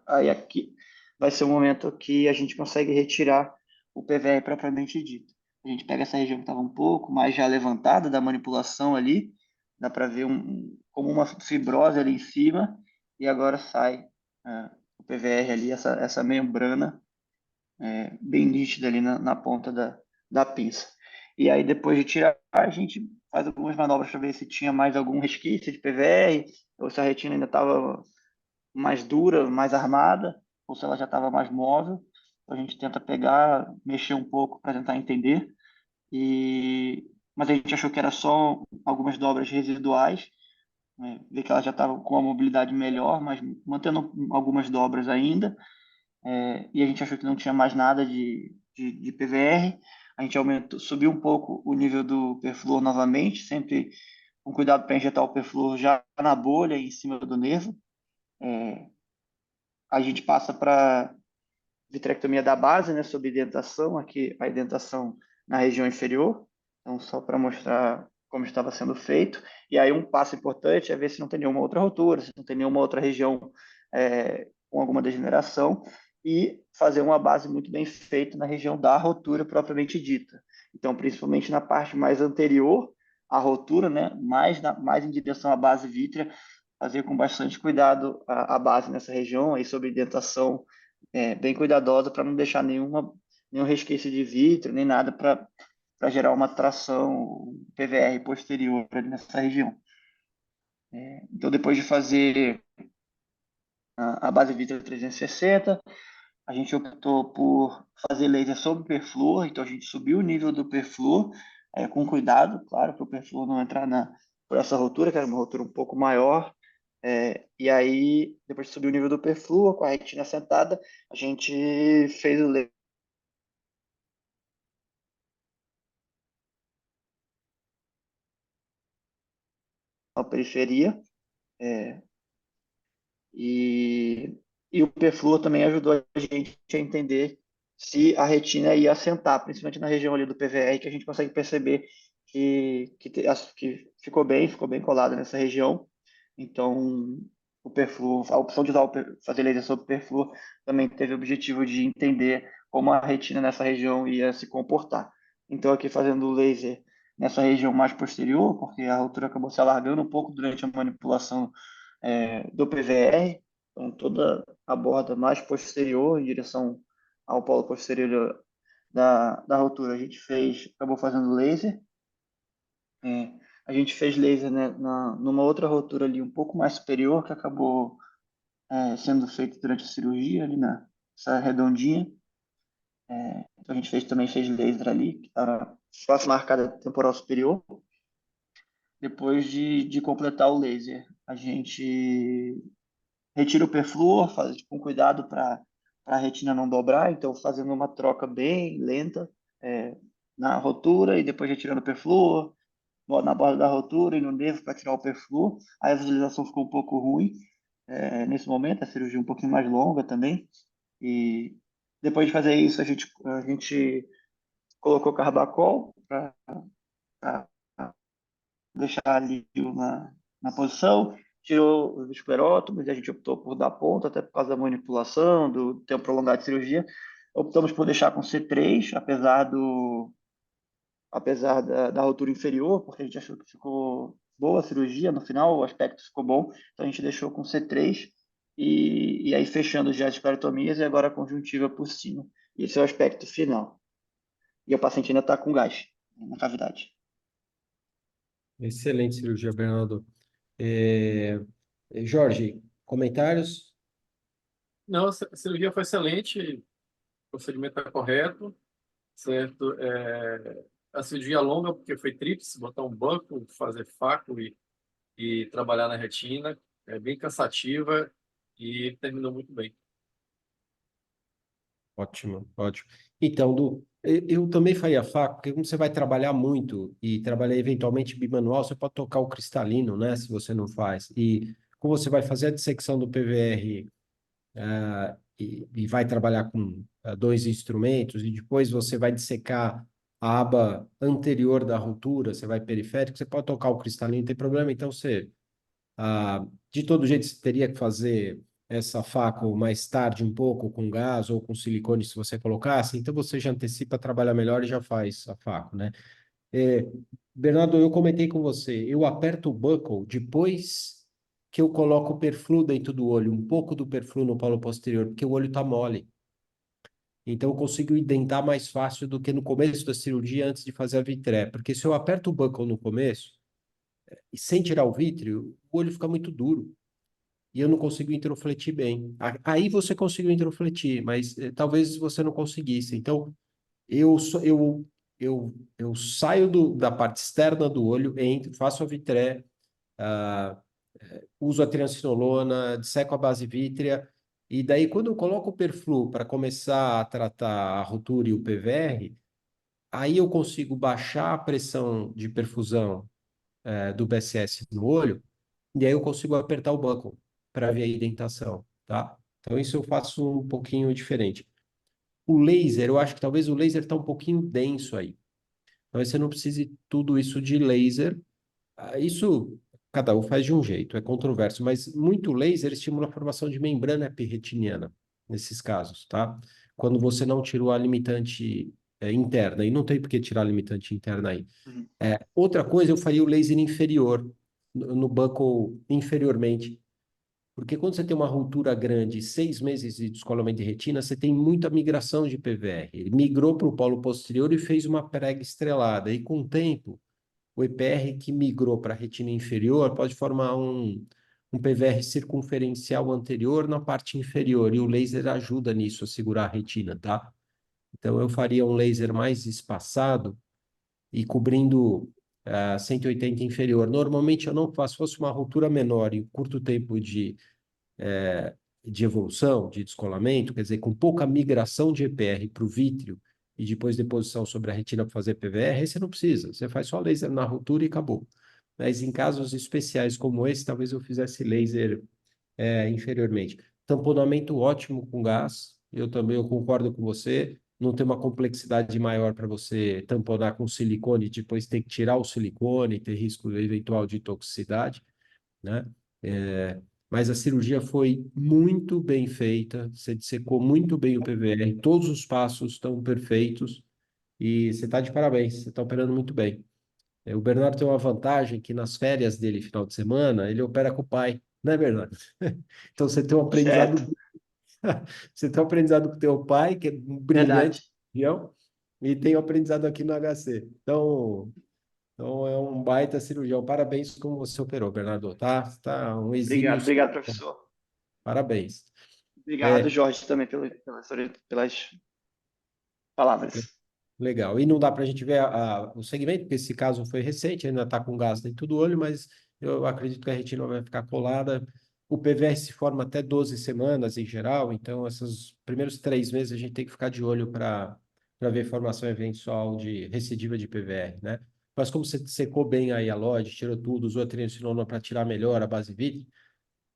Aí aqui vai ser o momento que a gente consegue retirar o PVR propriamente dito. A gente pega essa região que estava um pouco mais já levantada da manipulação ali, dá para ver como uma fibrose ali em cima, e agora sai o PVR ali, essa membrana bem nítida ali na ponta da pinça. E aí, depois de tirar, a gente faz algumas manobras para ver se tinha mais algum resquício de PVR, ou se a retina ainda estava mais dura, mais armada, ou se ela já estava mais móvel. A gente tenta pegar, mexer um pouco para tentar entender. Mas a gente achou que era só algumas dobras residuais, né? Ver que ela já estava com uma mobilidade melhor, mas mantendo algumas dobras ainda. E a gente achou que não tinha mais nada de PVR. A gente subiu um pouco o nível do perfluor novamente, sempre com cuidado para injetar o perfluor já na bolha, em cima do nervo. a gente passa para vitrectomia da base, né, sob dentação, aqui a dentação na região inferior, então só para mostrar como estava sendo feito. E aí um passo importante é ver se não tem nenhuma outra rotura, se não tem nenhuma outra região com alguma degeneração, e fazer uma base muito bem feita na região da rotura propriamente dita. Então, principalmente na parte mais anterior à rotura, né, mais em direção à base vítrea, fazer com bastante cuidado a base nessa região, aí sob dentação bem cuidadosa para não deixar nenhum resquício de vítreo, nem nada para gerar uma tração PVR posterior ali nessa região. Então, depois de fazer a base vítreo 360, a gente optou por fazer laser sobre perfluor, então a gente subiu o nível do perfluor, com cuidado, claro, para o perfluor não entrar por essa rotura, que era uma rotura um pouco maior. E aí, depois de subir o nível do perfluor, com a retina sentada, a gente fez o laser na periferia, e o perfluor também ajudou a gente a entender se a retina ia assentar, principalmente na região ali do PVR, que a gente consegue perceber que ficou bem colado nessa região. Então, o perfluor, a opção de fazer laser sobre perfluor também teve o objetivo de entender como a retina nessa região ia se comportar. Então, aqui fazendo o laser nessa região mais posterior, porque a rotura acabou se alargando um pouco durante a manipulação do PVR, então toda a borda mais posterior, em direção ao polo posterior da rotura, a gente acabou fazendo laser. A gente fez laser, né, numa outra rotura ali um pouco mais superior, que acabou sendo feito durante a cirurgia, ali nessa redondinha. Então a gente também fez laser ali, que estava próximo à arcada temporal superior. Depois de completar o laser, a gente retira o perfluor, faz com cuidado para a retina não dobrar, então fazendo uma troca bem lenta na rotura e depois retirando o perfluor, na borda da rotura e no nervo para tirar o perfluor. Aí a visualização ficou um pouco ruim nesse momento, a cirurgia um pouquinho mais longa também. E depois de fazer isso, a gente colocou carbacol para deixar ali na posição, tirou os esclerótomos, e a gente optou por dar ponta, até por causa da manipulação, do tempo prolongado de cirurgia. Optamos por deixar com C3, apesar da rotura inferior, porque a gente achou que ficou boa a cirurgia, no final o aspecto ficou bom, então a gente deixou com C3, e aí fechando já as esclerotomias e agora a conjuntiva por cima. Esse é o aspecto final. E o paciente ainda está com gás na cavidade. Excelente cirurgia, Bernardo. Jorge, comentários? Não, a cirurgia foi excelente, o procedimento está correto, certo? A cirurgia longa, porque foi tríplice, botar um banco, fazer faco e trabalhar na retina, é bem cansativa e terminou muito bem. Ótimo, ótimo. Então, eu também faria faco, porque como você vai trabalhar muito e trabalhar eventualmente bimanual, você pode tocar o cristalino, né, se você não faz. E como você vai fazer a dissecção do PVR e vai trabalhar com dois instrumentos, e depois você vai dissecar a aba anterior da rotura, você vai periférico, você pode tocar o cristalino, não tem problema. Então, de todo jeito, você teria que fazer essa faco mais tarde um pouco com gás ou com silicone se você colocasse, então você já antecipa trabalhar melhor e já faz a faco, né? É, Bernardo, eu comentei com você, eu aperto o buckle depois que eu coloco o perflu dentro do olho, um pouco do perflu no polo posterior, porque o olho está mole. Então eu consigo indentar mais fácil do que no começo da cirurgia antes de fazer a vitré, porque se eu aperto o buckle no começo, e sem tirar o vítreo, o olho fica muito duro e eu não consigo introfletir bem. Aí você conseguiu introfletir, mas talvez você não conseguisse. Então, eu saio da parte externa do olho, entro, faço a vitré, uso a triancinolona, disseco a base vítrea, e daí quando eu coloco o perflu para começar a tratar a rotura e o PVR, aí eu consigo baixar a pressão de perfusão do BSS no olho, e aí eu consigo apertar o buckle para ver a indentação, tá? Então, isso eu faço um pouquinho diferente. O laser, eu acho que talvez o laser está um pouquinho denso aí. Talvez você não precise tudo isso de laser. Isso cada um faz de um jeito, é controverso, mas muito laser estimula a formação de membrana epirretiniana, nesses casos, tá? Quando você não tirou a limitante interna, e não tem por que tirar a limitante interna aí. Uhum. Outra coisa, eu faria o laser inferior, no buccal inferiormente, porque quando você tem uma ruptura grande, 6 meses de descolamento de retina, você tem muita migração de PVR. Ele migrou para o polo posterior e fez uma prega estrelada. E com o tempo, o EPR que migrou para a retina inferior pode formar um PVR circunferencial anterior na parte inferior. E o laser ajuda nisso, a segurar a retina, tá? Então, eu faria um laser mais espaçado e cobrindo 180 inferior. Normalmente, eu não faço, se fosse uma ruptura menor e curto tempo de evolução, de descolamento, quer dizer, com pouca migração de EPR para o vítreo e depois deposição sobre a retina para fazer PVR, aí você não precisa, você faz só laser na ruptura e acabou. Mas em casos especiais como esse, talvez eu fizesse laser inferiormente. Tamponamento ótimo com gás, eu concordo com você, não tem uma complexidade maior para você tamponar com silicone, depois ter que tirar o silicone, ter risco eventual de toxicidade, né? Mas a cirurgia foi muito bem feita, você dissecou muito bem o PVR, todos os passos estão perfeitos e você está de parabéns, você está operando muito bem. O Bernardo tem uma vantagem que nas férias dele, final de semana, ele opera com o pai, não é, Bernardo? Então você tem um aprendizado, Certo, você tem um aprendizado com o teu pai, que é um brilhante verdade. cirurgião, e tem um aprendizado aqui no HC. Então é um baita cirurgião. Parabéns como você operou, Bernardo. Tá um exímio. Obrigado, professor. Parabéns. Obrigado, Jorge, também pelas palavras. Legal. E não dá para a gente ver o segmento, porque esse caso foi recente, ainda está com gás dentro do olho, mas eu acredito que a retina vai ficar colada. O PVR se forma até 12 semanas em geral, então esses primeiros 3 meses a gente tem que ficar de olho para ver formação eventual de recidiva de PVR, né? Mas como você secou bem aí a LOD, tirou tudo, usou a triamcinolona para tirar melhor a base vítrea,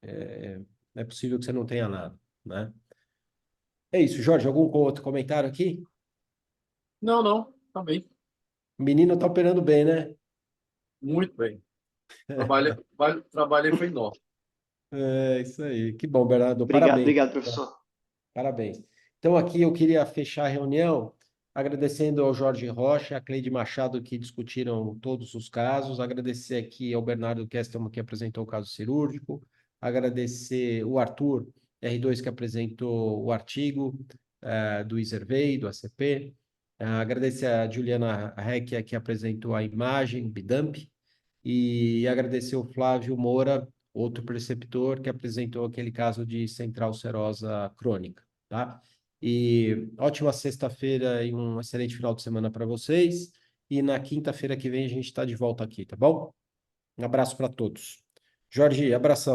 é possível que você não tenha nada, né? É isso, Jorge, algum outro comentário aqui? Não, não, tá bem. O menino tá operando bem, né? Muito bem. Trabalhei foi enorme. É isso aí. Que bom, Bernardo. Parabéns. Obrigado, professor. Parabéns. Então, aqui eu queria fechar a reunião agradecendo ao Jorge Rocha e à Cleide Machado que discutiram todos os casos, agradecer aqui ao Bernardo Kestelman que apresentou o caso cirúrgico, agradecer o Arthur R2 que apresentou o artigo do Iservei, do ACP, agradecer a Juliana Recchia que apresentou a imagem, Bidamp, e agradecer o Flávio Moura, outro preceptor, que apresentou aquele caso de central serosa crônica, tá? E ótima sexta-feira e um excelente final de semana para vocês. E na quinta-feira que vem a gente está de volta aqui, tá bom? Um abraço para todos. Jorge, abração.